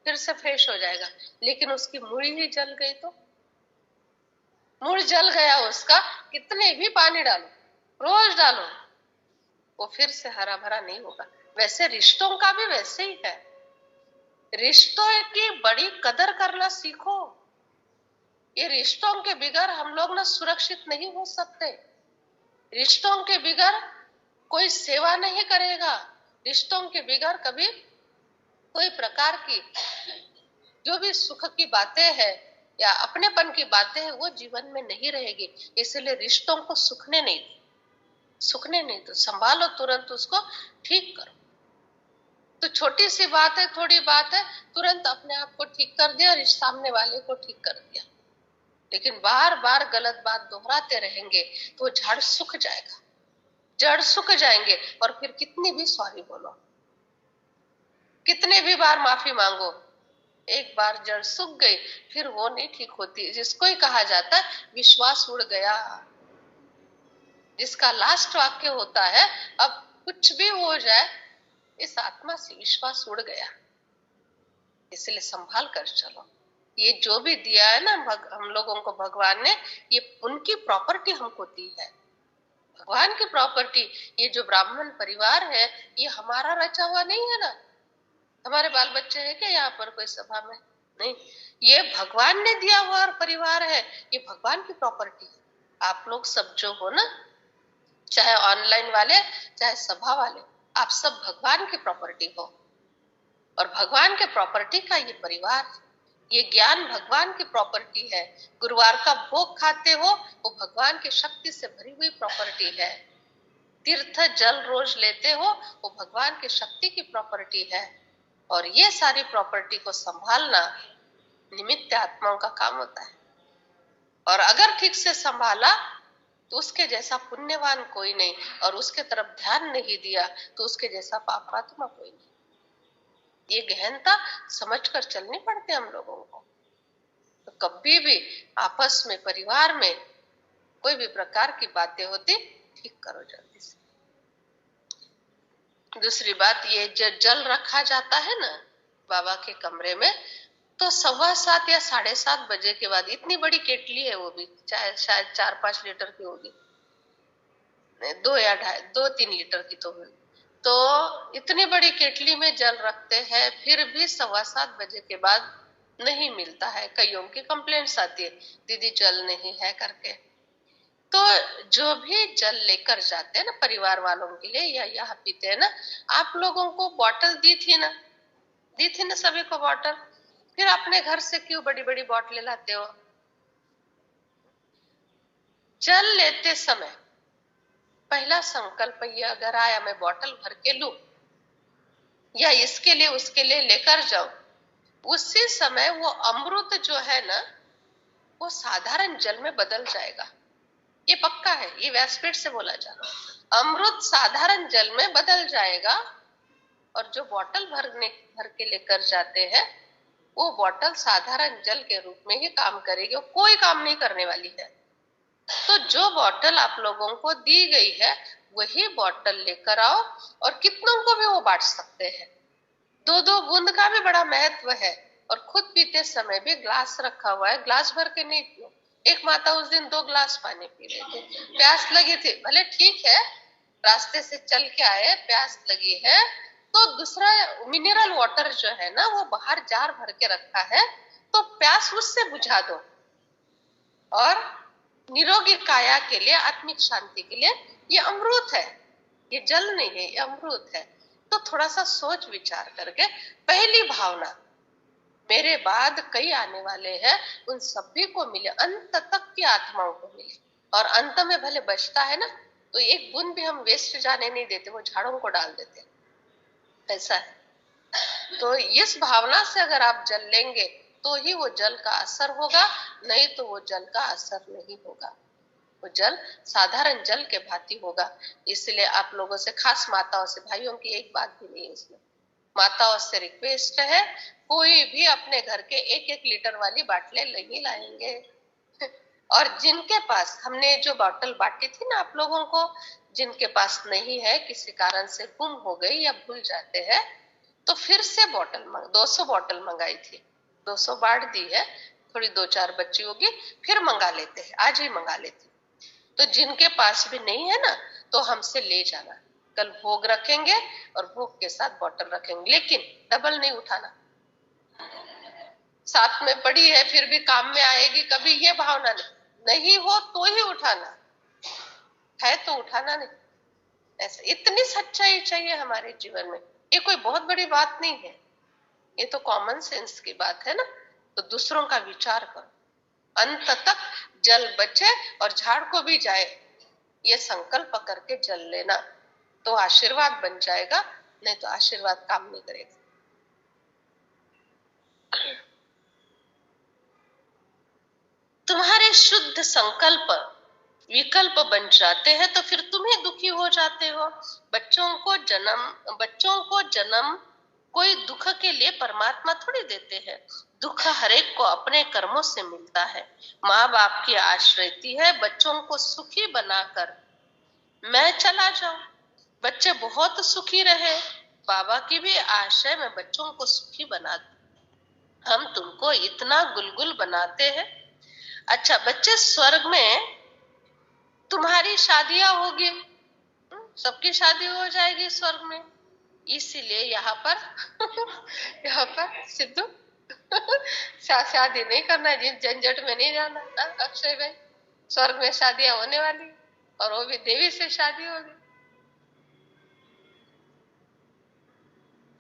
फिर से फ्रेश हो जाएगा। लेकिन उसकी मूड़ी ही जल गई तो, मूड़ जल गया उसका, कितने भी पानी डालो, रोज डालो, वो फिर से हरा भरा नहीं होगा। वैसे रिश्तों का भी वैसे ही है। रिश्तों की बड़ी कदर करना सीखो। ये रिश्तों के बिगर हम लोग ना सुरक्षित नहीं हो सकते। रिश्तों के बिगर कोई सेवा नहीं करेगा। रिश्तों के बिगर कभी कोई प्रकार की जो भी सुख की बातें हैं या अपनेपन की बातें हैं, वो जीवन में नहीं रहेगी। इसलिए रिश्तों को सूखने नहीं दो, सूखने नहीं दो, संभालो, तुरंत उसको ठीक करो। तो छोटी सी बात है, थोड़ी बात है, तुरंत अपने आप को ठीक कर दिया और इस सामने वाले को ठीक कर दिया। लेकिन बार बार गलत बात दोहराते रहेंगे तो झाड़ सूख जाएगा, जड़ सूख जाएंगे। और फिर कितनी भी सॉरी बोलो, कितने भी बार माफी मांगो, एक बार जड़ सूख गई फिर वो नहीं ठीक होती। जिसको ही कहा जाता है विश्वास उड़ गया, जिसका लास्ट वाक्य होता है अब कुछ भी हो जाए, इस आत्मा से विश्वास उड़ गया। इसलिए संभाल कर चलो। ये जो भी दिया है ना हम लोगों को भगवान ने, ये उनकी प्रॉपर्टी हमको दी है, भगवान की प्रॉपर्टी। ये जो ब्राह्मण परिवार है, ये हमारा रचा हुआ नहीं है ना। हमारे बाल बच्चे हैं क्या यहाँ पर कोई सभा में? नहीं, ये भगवान ने दिया हुआ परिवार है, ये भगवान की प्रॉपर्टी है। आप लोग सब जो हो ना, चाहे ऑनलाइन वाले चाहे सभा वाले, आप सब भगवान की प्रॉपर्टी हो। और भगवान के प्रॉपर्टी का ये परिवार है, ये ज्ञान भगवान की प्रॉपर्टी है। गुरुवार का भोग खाते हो, वो भगवान की शक्ति से भरी हुई प्रॉपर्टी है। तीर्थ जल रोज लेते हो, वो भगवान की शक्ति की प्रॉपर्टी है। और ये सारी प्रॉपर्टी को संभालना निमित्त आत्माओं का काम होता है। और अगर ठीक से संभाला तो उसके जैसा पुण्यवान कोई नहीं, और उसके तरफ ध्यान नहीं दिया तो उसके जैसा पापात्मा कोई नहीं। ये गहनता समझकर चलनी पड़ती है हम लोगों को। तो कभी भी आपस में, परिवार में कोई भी प्रकार की बातें होती, ठीक करो जल्दी से। दूसरी बात, ये जो जल रखा जाता है ना बाबा के कमरे में, तो 7:15 या 7:30 बजे के बाद, इतनी बड़ी केटली है वो भी, चाहे शायद 4-5 लीटर की होगी, 2 या 2-3 लीटर की तो होगी। तो इतनी बड़ी केटली में जल रखते हैं, फिर भी 7:15 बजे के बाद नहीं मिलता है। कईयों की कंप्लेंट्स आती है, दीदी जल नहीं है करके। तो जो भी जल लेकर जाते हैं ना परिवार वालों के लिए या यहाँ पीते हैं ना, आप लोगों को बॉटल दी थी ना सभी को बॉटल, फिर अपने घर से क्यों बड़ी बड़ी बॉटलें लाते हो? जल लेते समय पहला संकल्प ये अगर आया मैं बॉटल भर के लूं या इसके लिए उसके लिए लेकर जाऊं, उसी समय वो अमृत जो है ना वो साधारण जल में बदल जाएगा। ये पक्का है, ये व्यासपीठ से बोला जा रहा है। अमृत साधारण जल में बदल जाएगा और जो बॉटल भर के लेकर जाते हैं वो बॉटल साधारण जल के रूप में ही काम करेगी, वो कोई काम नहीं करने वाली है। तो जो बॉटल आप लोगों को दी गई है वही बॉटल लेकर आओ और कितनों को भी वो बांट सकते हैं। दो दो बूंद का भी बड़ा महत्व है। और खुद पीते समय भी ग्लास रखा हुआ है, ग्लास भर के नहीं पियो। एक माता उस दिन 2 ग्लास पानी पी रहे थे, प्यास लगी थी, भले ठीक है रास्ते से चल के आए, प्यास लगी है तो दूसरा मिनरल वाटर जो है ना वो बाहर जार भर के रखा है, तो प्यास उससे बुझा दो। और निरोगी काया के लिए, आत्मिक शांति के लिए ये अमृत है, ये जल नहीं है, ये अमृत है। तो थोड़ा सा सोच विचार करके पहली भावना मेरे बाद कई आने वाले हैं उन सभी को मिले, अंत तक की आत्माओं को मिले। और अंत में भले बचता है ना तो एक बूंद भी हम वेस्ट जाने नहीं देते, वो झाड़ों को डाल देते, ऐसा है। तो इस भावना से अगर आप जल लेंगे तो ही वो जल का असर होगा, नहीं तो वो जल का असर नहीं होगा। वो जल साधारण जल के भांति होगा। इसलिए आप लोगों से, खास माताओं से, भाइयों की एक बात भी नहीं है इसमें, माताओं से रिक्वेस्ट है कोई भी अपने घर के 1-1 लीटर वाली बाटलें नहीं लाएंगे। और जिनके पास, हमने जो बोतल बांटी थी ना आप लोगों को, जिनके पास नहीं है, किसी कारण से गुम हो गई या भूल जाते हैं, तो फिर से 200 बोतल मंगाई थी, 200 बांट दी है, थोड़ी 2-4 बच्ची होगी, फिर मंगा लेते हैं, आज ही मंगा लेते। तो जिनके पास भी नहीं है ना तो हमसे ले जाना, कल भोग रखेंगे और भोग के साथ बोतल रखेंगे, लेकिन डबल नहीं उठाना। साथ में पड़ी है फिर भी काम में आएगी, कभी ये भावना नहीं हो तो ही उठाना है, तो उठाना नहीं। ऐसा, इतनी सच्चाई चाहिए हमारे जीवन में। ये कोई बहुत बड़ी बात नहीं है, ये तो कॉमन सेंस की बात है ना। तो दूसरों का विचार करो, अंत तक जल बचे और झाड़ को भी जाए, ये संकल्प करके जल लेना, तो आशीर्वाद बन जाएगा, नहीं तो आशीर्वाद काम नहीं करेगा। तुम्हारे शुद्ध संकल्प विकल्प बन जाते हैं तो फिर तुम ही दुखी हो जाते हो। बच्चों को जन्म कोई दुख के लिए परमात्मा थोड़ी देते हैं, दुख हरेक को अपने कर्मों से मिलता है। माँ बाप की आश रहती है बच्चों को सुखी बनाकर मैं चला जाऊं, बच्चे बहुत सुखी रहे, बाबा की भी आश है मैं बच्चों को सुखी बना दूं। हम तुमको इतना गुलगुल बनाते हैं। अच्छा, बच्चे स्वर्ग में तुम्हारी शादियां होगी, सबकी शादी हो जाएगी स्वर्ग में, इसीलिए यहाँ पर सिद्धू शादी नहीं करना, जिस झंझट में नहीं जाना। अक्षय भाई, स्वर्ग में शादियां होने वाली और वो भी देवी से शादी होगी।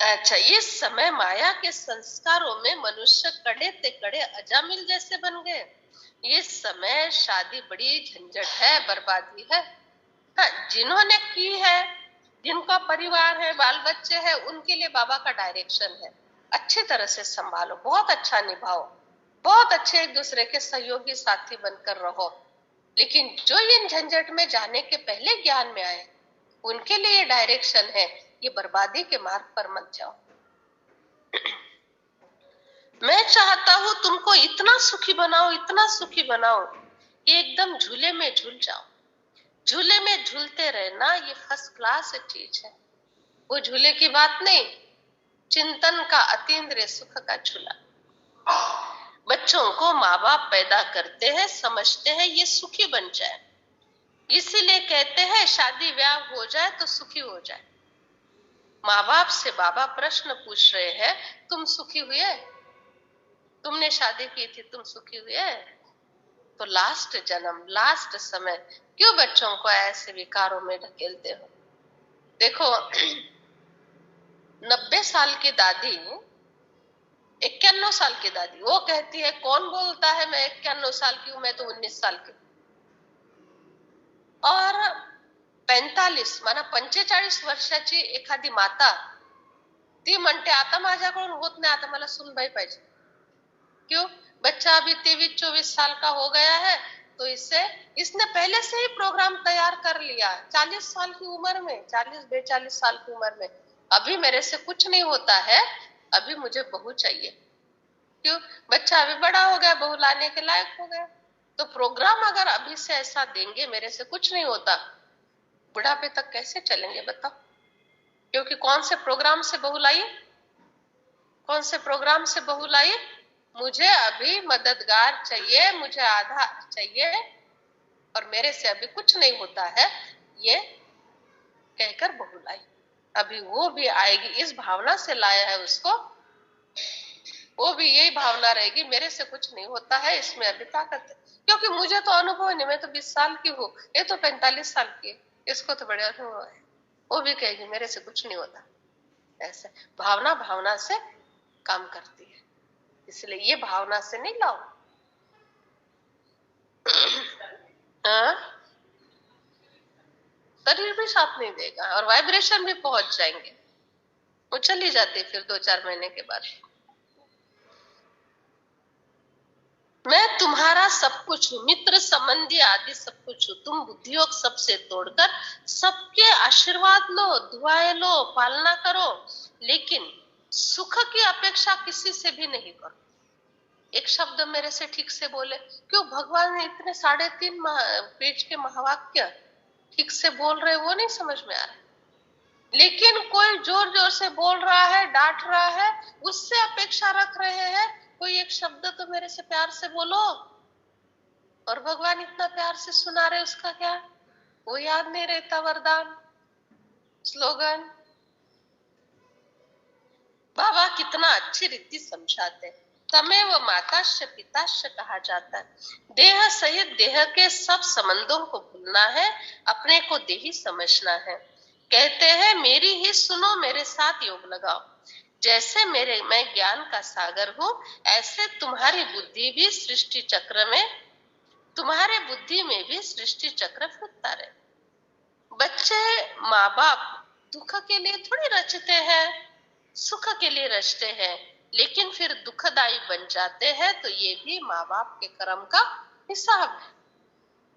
अच्छा, इस समय माया के संस्कारों में मनुष्य कड़े ते कड़े अजामिल जैसे बन गए। इस समय शादी बड़ी झंझट है, बर्बादी है। हाँ, जिन्होंने की है, जिनका परिवार है, बाल बच्चे हैं, उनके लिए बाबा का डायरेक्शन है, अच्छी तरह से संभालो, बहुत अच्छा निभाओ, बहुत अच्छे एक दूसरे के सहयोगी साथी बनकर रहो। लेकिन जो इन झंझट में जाने के पहले ज्ञान में आए, उनके लिए डायरेक्शन है, ये बर्बादी के मार्ग पर मत जाओ। मैं चाहता हूं तुमको इतना सुखी बनाओ, इतना सुखी बनाओ कि एकदम झूले में झूल जाओ। झूले में झूलते रहना ये फर्स्ट क्लास चीज है। वो झूले की बात नहीं, चिंतन का अतीन्द्रिय सुख का झूला। बच्चों को माँ बाप पैदा करते हैं, समझते हैं ये सुखी बन जाए, इसीलिए कहते हैं शादी ब्याह हो जाए तो सुखी हो जाए। माँ बाप से बाबा प्रश्न पूछ रहे हैं, तुम सुखी हुए? तुमने शादी की थी, तुम सुखी हुए? तो लास्ट जन्म, लास्ट समय क्यों बच्चों को ऐसे विकारों में ढकेलते हो? देखो 90 साल की दादी, 91 साल की दादी, वो कहती है कौन बोलता है मैं 91 साल की हूं, मैं तो 19 साल की। और 45 माना 45 वर्षाची एखादी माता ती म्हणते आता माझ्याकडून होत नाही, आता मला सुनबाई पाहिजे। क्यों? बच्चा अभी 23-24 साल का हो गया है, तो इसने पहले से ही प्रोग्राम तैयार कर लिया। 40 साल की उम्र में, 40-42 साल की उम्र में, अभी मेरे से कुछ नहीं होता है, अभी मुझे बहू चाहिए। क्यों? बच्चा अभी बड़ा हो गया, बहू लाने के लायक हो गया। तो प्रोग्राम अगर अभी से ऐसा देंगे, मेरे से कुछ नहीं होता, बुढ़ापे तक कैसे चलेंगे बताओ? क्योंकि कौन से प्रोग्राम से बहू लाई? कौन से प्रोग्राम से बहू लाई? मुझे अभी मददगार चाहिए, मुझे आधार चाहिए, और मेरे से अभी कुछ नहीं होता है, ये कहकर बहू लाई। अभी वो भी आएगी, इस भावना से लाया है उसको, वो भी यही भावना रहेगी मेरे से कुछ नहीं होता है, इसमें अभी ताकत है। क्योंकि मुझे तो अनुभव नहीं, मैं तो 20 साल की हूँ, ये तो 45 साल की है, इसको तो बड़े अनुभव है, वो भी कहेगी मेरे से कुछ नहीं होता। ऐसे भावना भावना से काम करती है, इसलिए ये भावना से नहीं लाओ। शरीर भी साथ नहीं देगा और वाइब्रेशन भी पहुंच जाएंगे, वो चली जाती फिर 2-4 महीने के बाद। मैं तुम्हारा सब कुछ हूँ, मित्र संबंधी आदि सब कुछ हूँ। तुम बुद्धियोग सबसे तोड़कर सबके आशीर्वाद लो, दुआएं लो, पालना करो, लेकिन सुख की अपेक्षा किसी से भी नहीं करो। एक शब्द मेरे से ठीक से बोले। क्यों? भगवान ने इतने 3.5 पेज के महावाक्य ठीक से बोल रहे, वो नहीं समझ में आ रहा, लेकिन कोई जोर जोर से बोल रहा है, डांट रहा है, उससे अपेक्षा रख रहे हैं कोई एक शब्द तो मेरे से प्यार से बोलो। और भगवान इतना प्यार से सुना रहे, उसका क्या? वो याद नहीं रहता वरदान, स्लोगन। बाबा कितना अच्छी रीति समझाते। तमेव माताश्च पिताश्च कहा जाता है। देह सहित देह के सब संबंधों को भूलना है, अपने को देही समझना है। कहते हैं मेरी ही सुनो, मेरे साथ योग लगाओ। जैसे मैं ज्ञान का सागर हूँ, ऐसे तुम्हारी बुद्धि भी सृष्टि चक्र में, तुम्हारे बुद्धि में भी सृष्टि चक्र फूटता रहे। बच्चे माँ बाप दुख के लिए थोड़ी रचते हैं, सुख के लिए रचते हैं, लेकिन फिर दुखदायी बन जाते हैं, तो ये भी माँ बाप के कर्म का हिसाब है।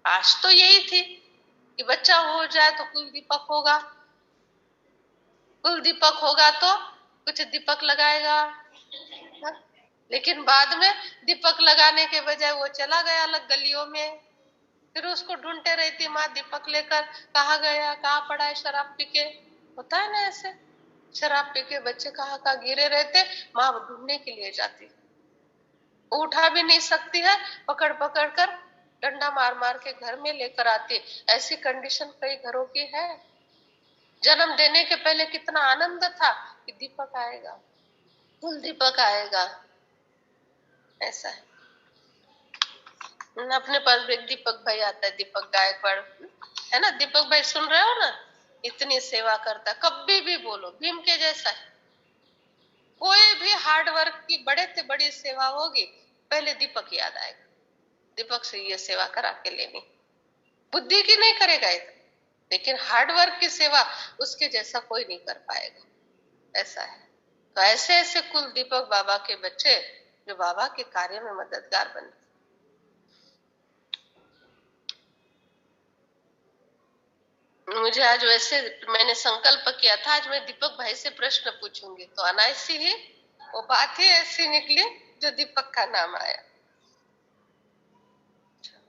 आज तो यही थी कि बच्चा हो जाए तो कुल दीपक होगा, कुल दीपक होगा तो कुछ दीपक लगाएगा, लेकिन बाद में दीपक लगाने के बजाय वो चला गया अलग गलियों में, फिर उसको ढूंढते रहती माँ दीपक लेकर, कहाँ गया, कहाँ पड़ा है, शराब पी के। होता है ना ऐसे, शराब पी के बच्चे कहाँ गिरे रहते, माँ ढूंढने के लिए जाती, उठा भी नहीं सकती है, पकड़ पकड़ कर डंडा मार मार के घर में लेकर आती। ऐसी कंडीशन कई घरों की है। जन्म देने के पहले कितना आनंद था कि दीपक आएगा, कुल दीपक आएगा, ऐसा है। अपने पास भी एक दीपक भाई आता है, दीपक गायकवाड़ है ना, दीपक भाई सुन रहे हो ना, इतनी सेवा करता, कभी भी बोलो भीम के जैसा है। कोई भी हार्ड वर्क की बड़े से बड़ी सेवा होगी, पहले दीपक याद आएगा, दीपक से ये सेवा करा के लेनी, बुद्धि की नहीं करेगा इतना, लेकिन हार्ड वर्क की सेवा उसके जैसा कोई नहीं कर पाएगा, ऐसा है। तो ऐसे ऐसे कुल दीपक बाबा के बच्चे जो बाबा के कार्य में मददगार बने। मुझे आज वैसे मैंने संकल्प किया था, आज मैं दीपक भाई से प्रश्न पूछूंगी, तो अनायासी ही वो बात ही ऐसी निकली जो दीपक का नाम आया।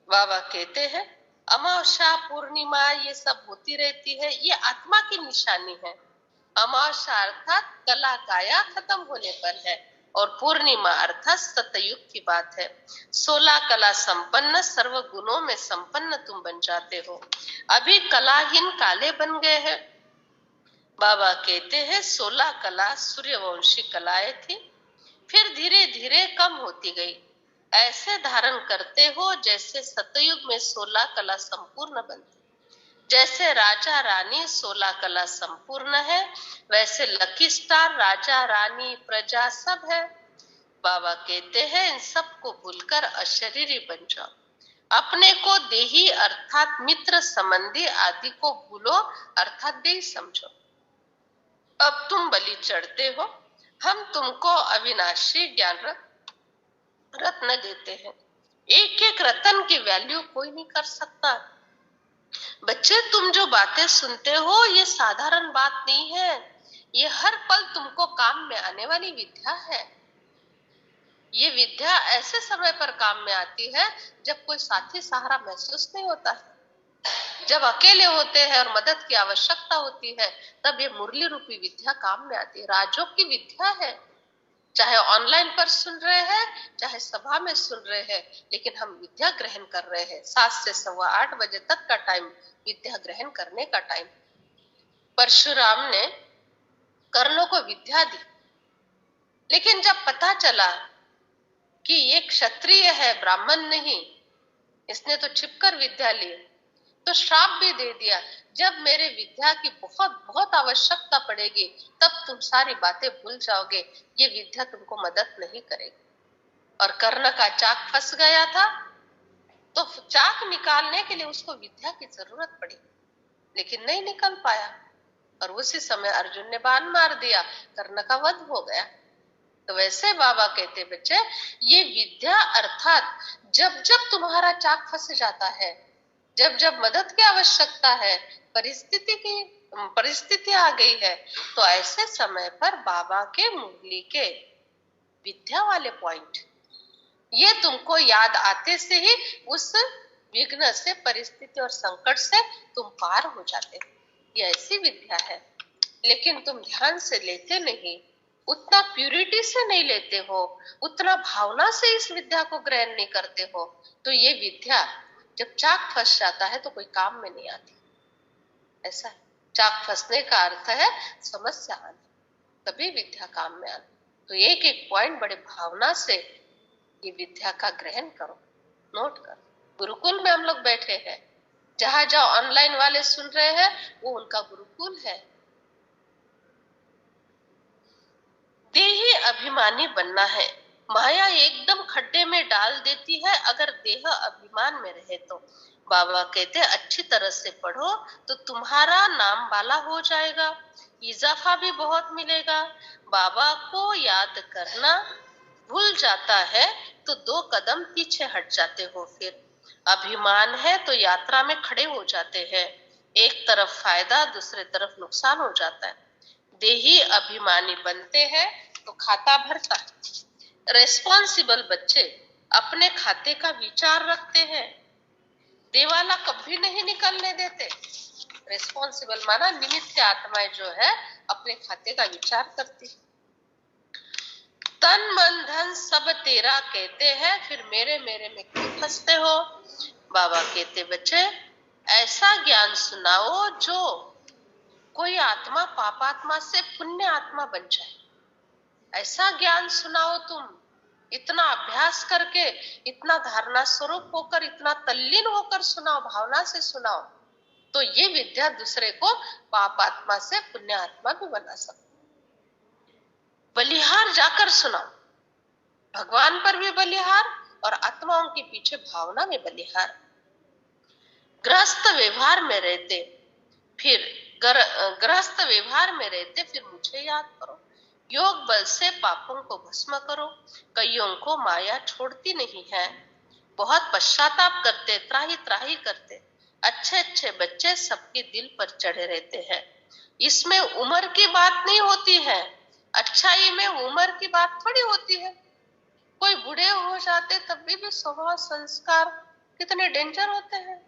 बाबा कहते हैं अमावस्या पूर्णिमा ये सब होती रहती है, ये आत्मा की निशानी है। अमावस्या अर्थात कला काया खत्म होने पर है, और पूर्णिमा अर्थात सतयुग की बात है। 16 कला संपन्न, सर्व गुणों में संपन्न तुम बन जाते हो। अभी कलाहीन काले बन गए हैं। बाबा कहते हैं 16 कला सूर्यवंशी कलाएं थी, फिर धीरे धीरे कम होती गई। ऐसे धारण करते हो जैसे सतयुग में 16 कला संपूर्ण बनती। जैसे राजा रानी 16 कला संपूर्ण है, वैसे लकी स्टार राजा रानी प्रजा सब है। बाबा कहते हैं इन सबको भूलकर अशरीरी बन जाओ। अपने को देही अर्थात मित्र संबंधी आदि को भूलो अर्थात देही समझो। अब तुम बलि चढ़ते हो, हम तुमको अविनाशी ज्ञान रत्न देते हैं। एक एक रत्न की वैल्यू कोई नहीं कर सकता। बच्चे तुम जो बातें सुनते हो ये साधारण बात नहीं है, ये हर पल तुमको काम में आने वाली विद्या है। ये विद्या ऐसे समय पर काम में आती है जब कोई साथी सहारा महसूस नहीं होता है, जब अकेले होते हैं और मदद की आवश्यकता होती है, तब ये मुरली रूपी विद्या काम में आती है। राजयोग की विद्या है। चाहे ऑनलाइन पर सुन रहे हैं, चाहे सभा में सुन रहे हैं, लेकिन हम विद्या ग्रहण कर रहे हैं। 7 से 8:15 बजे तक का टाइम विद्या ग्रहण करने का टाइम। परशुराम ने कर्णों को विद्या दी, लेकिन जब पता चला कि ये क्षत्रिय है ब्राह्मण नहीं, इसने तो छिपकर विद्या ली, तो श्राप भी दे दिया, जब मेरे विद्या की बहुत बहुत आवश्यकता पड़ेगी तब तुम सारी बातें भूल जाओगे, ये विद्या तुमको मदद नहीं करेगी। और कर्ण का चाक फंस गया था, तो चाक निकालने के लिए उसको विद्या की जरूरत पड़ी, लेकिन नहीं निकल पाया, और उसी समय अर्जुन ने बाण मार दिया, कर्ण का वध हो गया। तो वैसे बाबा कहते बच्चे, ये विद्या अर्थात जब जब तुम्हारा चाक फंस जाता है, जब जब मदद की आवश्यकता है, परिस्थिति आ गई है, तो ऐसे समय पर बाबा के मुरली के विद्या वाले पॉइंट ये तुमको याद आते से ही उस विघ्न से, परिस्थिति और संकट से तुम पार हो जाते हो। ये ऐसी विद्या है, लेकिन तुम ध्यान से लेते नहीं, उतना प्यूरिटी से नहीं लेते हो, उतना भावना से इस विद्या को ग्रहण नहीं करते हो, तो ये विद्या जब चाक फंस जाता है तो कोई काम में नहीं आती। ऐसा है, चाक फंसने का अर्थ है समस्या आना, तभी विद्या काम में आना। तो एक एक पॉइंट बड़े भावना से ये विद्या का ग्रहण करो, नोट करो। गुरुकुल में हम लोग बैठे हैं, जहां जहां ऑनलाइन वाले सुन रहे हैं वो उनका गुरुकुल है। देही अभिमानी बनना है, माया एकदम खड्डे में डाल देती है अगर देह अभिमान में रहे तो। बाबा कहते अच्छी तरह से पढ़ो तो तुम्हारा नाम वाला हो जाएगा, इजाफा भी बहुत मिलेगा। बाबा को याद करना भूल जाता है तो 2 कदम पीछे हट जाते हो। फिर अभिमान है तो यात्रा में खड़े हो जाते हैं, एक तरफ फायदा दूसरे तरफ नुकसान हो जाता है। देही अभिमानी बनते हैं तो खाता भरता है। रेस्पॉन्सिबल बच्चे अपने खाते का विचार रखते हैं, देवाला कभी नहीं निकलने देते। रेस्पॉन्सिबल माना निमित्त आत्माएं जो है अपने खाते का विचार करती। तन मन धन सब तेरा कहते हैं, फिर मेरे मेरे में क्यों फंसते हो। बाबा कहते बच्चे ऐसा ज्ञान सुनाओ जो कोई आत्मा पापात्मा से पुण्य आत्मा बन जाए। ऐसा ज्ञान सुनाओ तुम, इतना अभ्यास करके, इतना धारणा स्वरूप होकर, इतना तल्लीन होकर सुनाओ, भावना से सुनाओ, तो ये विद्या दूसरे को पापात्मा से पुण्य आत्मा भी बना सकती। बलिहार जाकर सुनाओ, भगवान पर भी बलिहार और आत्माओं के पीछे भावना में बलिहार। गृहस्थ व्यवहार में रहते फिर मुझे याद करो। योग बल से पापों को भस्म करो, कईयों को माया छोड़ती नहीं है, बहुत पश्चाताप करते, त्राही त्राही करते। अच्छे अच्छे बच्चे सबके दिल पर चढ़े रहते हैं। इसमें उम्र की बात नहीं होती है, अच्छाई में उम्र की बात थोड़ी होती है। कोई बूढ़े हो जाते तब भी स्वभाव संस्कार कितने डेंजर होते हैं।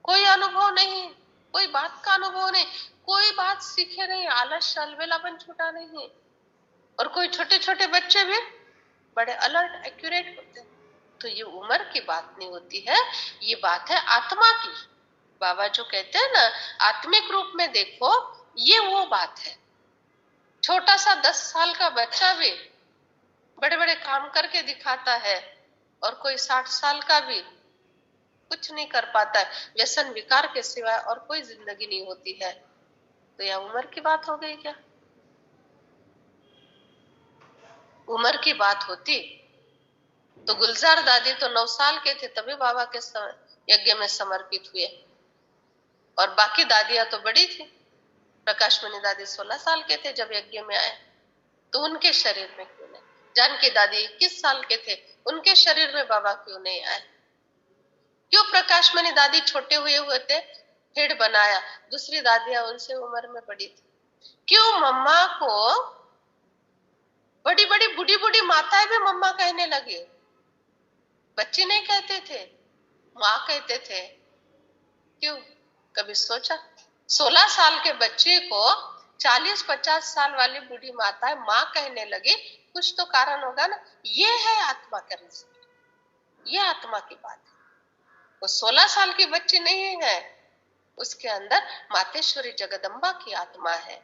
कोई अनुभव नहीं, कोई बात का अनुभव नहीं, कोई बात सीखे नहीं, आलस अलबेलापन छूटा नहीं। और कोई छोटे छोटे बच्चे भी बड़े अलर्ट एक्यूरेट होते हैं। तो ये उम्र की बात नहीं होती है, ये बात है आत्मा की। बाबा जो कहते हैं ना आत्मिक रूप में देखो, ये वो बात है। छोटा सा 10 साल का बच्चा भी बड़े बड़े काम करके दिखाता है, और कोई 60 साल का भी कुछ नहीं कर पाता है, व्यसन विकार के सिवाय और कोई जिंदगी नहीं होती है। तो यह उम्र की बात हो गई क्या? उम्र की बात होती तो गुलजार दादी तो 9 साल के थे तभी बाबा के यज्ञ में समर्पित हुए, और बाकी दादियां तो बड़ी थी। प्रकाशमणि दादी 16 साल के थे जब यज्ञ में आए, तो उनके शरीर में क्यों नहीं? जानकी दादी 21 साल के थे, उनके शरीर में बाबा क्यों नहीं आए? क्यों प्रकाशमणि दादी छोटे हुए थे, हेड बनाया, दूसरी दादियां उनसे उम्र में बड़ी थी? क्यों मम्मा को बड़ी बड़ी बूढ़ी बूढ़ी माताएं भी मम्मा कहने लगी? बच्ची नहीं कहते थे, माँ कहते थे। क्यों? कभी सोचा? 16 साल के बच्चे को 40-50 साल वाली बूढ़ी माताएं माँ कहने लगी, कुछ तो कारण होगा ना। ये है आत्मा का रिजल्ट, ये आत्मा की बात है। वो 16 साल की बच्ची नहीं है, उसके अंदर मातेश्वरी जगदम्बा की आत्मा है।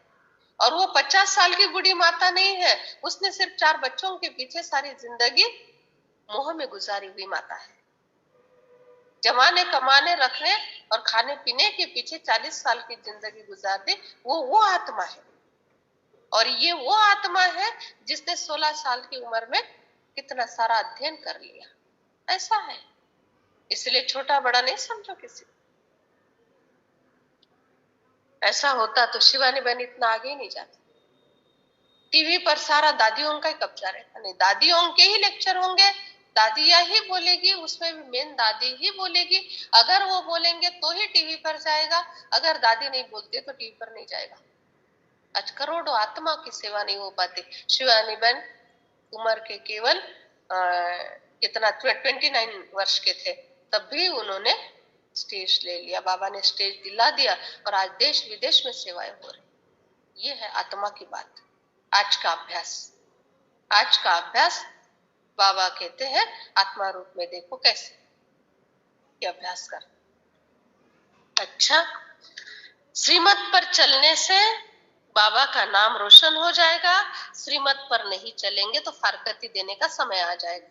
और वो 50 साल की बूढ़ी माता नहीं है, उसने सिर्फ 4 बच्चों के पीछे सारी जिंदगी मोह में गुजारी हुई माता है। जमाने कमाने रखने और खाने पीने के पीछे 40 साल की जिंदगी गुजार दी, वो आत्मा है। और ये वो आत्मा है जिसने 16 साल की उम्र में कितना सारा अध्ययन कर लिया। ऐसा है, इसलिए छोटा बड़ा नहीं समझो किसी। ऐसा होता तो शिवानी बहन इतना आगे ही नहीं जाती। टीवी पर सारा दादियों का ही कब्जा रहता, नहीं दादियों के ही लेक्चर होंगे, दादियां ही बोलेगी, उसमें भी मेन दादी ही बोलेगी। अगर वो बोलेंगे तो ही टीवी पर जाएगा, अगर दादी नहीं बोलती तो टीवी पर नहीं जाएगा। आज करोड़ों आत्मा की सेवा नहीं हो पाती। शिवानी बहन उम्र के केवल कितना 29 वर्ष के थे, तब भी उन्होंने स्टेज ले लिया, बाबा ने स्टेज दिला दिया, और आज देश विदेश में सेवाएं हो रही। ये है आत्मा की बात। आज का अभ्यास, आज का अभ्यास बाबा कहते हैं आत्मा रूप में देखो कैसे ये अभ्यास कर। अच्छा, श्रीमत पर चलने से बाबा का नाम रोशन हो जाएगा, श्रीमत पर नहीं चलेंगे तो फारकती देने का समय आ जाएगा।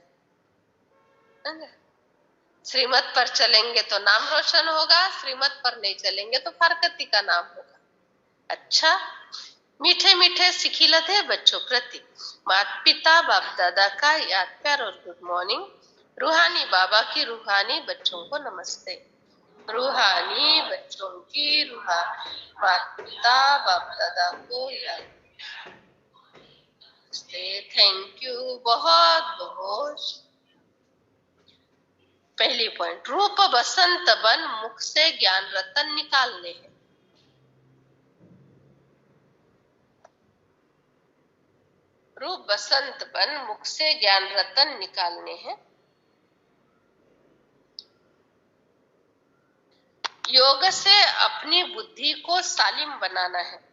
श्रीमत पर चलेंगे तो नाम रोशन होगा, श्रीमत पर नहीं चलेंगे तो फारकती का नाम होगा। अच्छा, मीठे मीठे सिखिलते बच्चों प्रति माता पिता बाप दादा का याद प्यार और गुड मॉर्निंग। रूहानी बाबा की रूहानी बच्चों को नमस्ते। रूहानी बच्चों की रूहानी माता पिता बाप दादा को याद नमस्ते। थैंक यू, बहुत बहुत। पहली पॉइंट, रूप बसंत बन मुख से ज्ञान रतन निकालने हैं। रूप बसंत बन मुख से ज्ञान रतन निकालने हैं। योग से अपनी बुद्धि को सालिम बनाना है।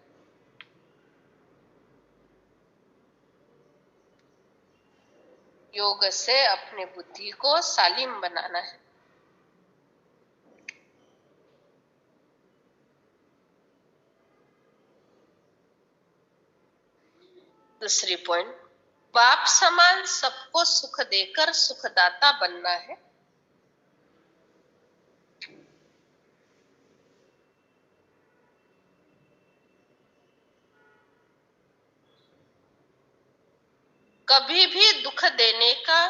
योग से अपने बुद्धि को सालिम बनाना है। दूसरी पॉइंट, बाप समान सबको सुख देकर सुखदाता बनना है। कभी भी दुख देने का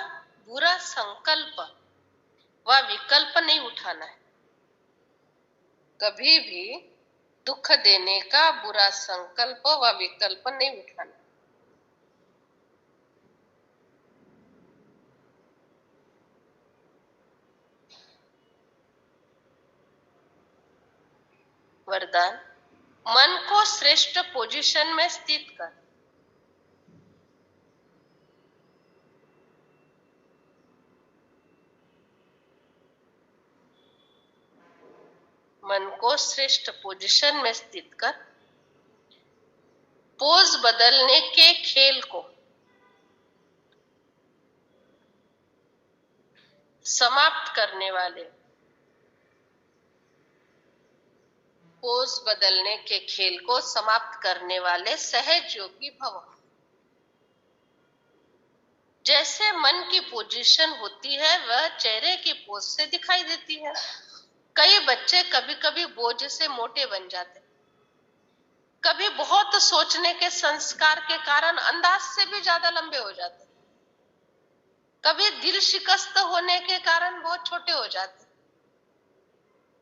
बुरा संकल्प व विकल्प नहीं उठाना है। कभी भी दुख देने का बुरा संकल्प व विकल्प नहीं उठाना। वरदान, मन को श्रेष्ठ पोजीशन में स्थित कर। मन को श्रेष्ठ पोजीशन में स्थित कर पोज बदलने के खेल को समाप्त करने वाले, पोज बदलने के खेल को समाप्त करने वाले सहज योगी भव। जैसे मन की पोजीशन होती है वह चेहरे की पोज से दिखाई देती है। कई बच्चे कभी कभी बोझ से मोटे बन जाते, कभी बहुत सोचने के संस्कार के कारण अंदाज से भी ज्यादा लंबे हो जाते, कभी दिल शिकस्त होने के कारण बहुत छोटे हो जाते।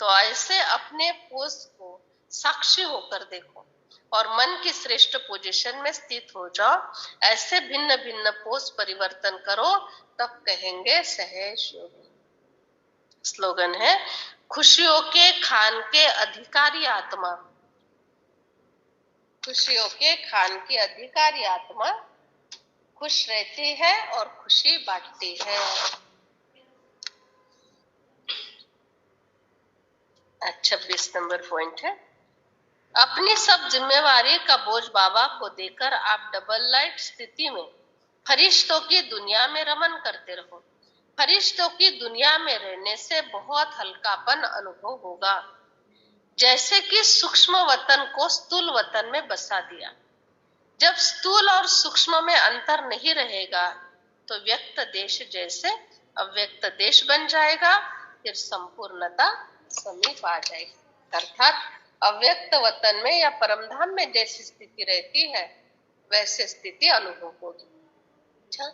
तो ऐसे अपने पोज को साक्षी होकर देखो और मन की श्रेष्ठ पोजीशन में स्थित हो जाओ। ऐसे भिन्न भिन्न पोज परिवर्तन करो, तब कहेंगे सहज योगी। स्लोगन है, खुशियों के खान के अधिकारी आत्मा, खुशियों के खान की अधिकारी आत्मा खुश रहती है और खुशी बांटती है। 26 नंबर पॉइंट है, अपनी सब जिम्मेवारी का बोझ बाबा को देकर आप डबल लाइट स्थिति में फरिश्तों की दुनिया में रमन करते रहो। फरिश्तों की दुनिया में रहने से बहुत हल्कापन अनुभव होगा, जैसे कि सूक्ष्म वतन को स्थूल वतन में बसा दिया। जब स्थूल और सूक्ष्म में अंतर नहीं रहेगा तो व्यक्त देश जैसे अव्यक्त देश बन जाएगा, फिर संपूर्णता समीप आ जाएगी। अर्थात अव्यक्त वतन में या परमधाम में जैसी स्थिति रहती है वैसे स्थिति अनुभव होगी। अच्छा।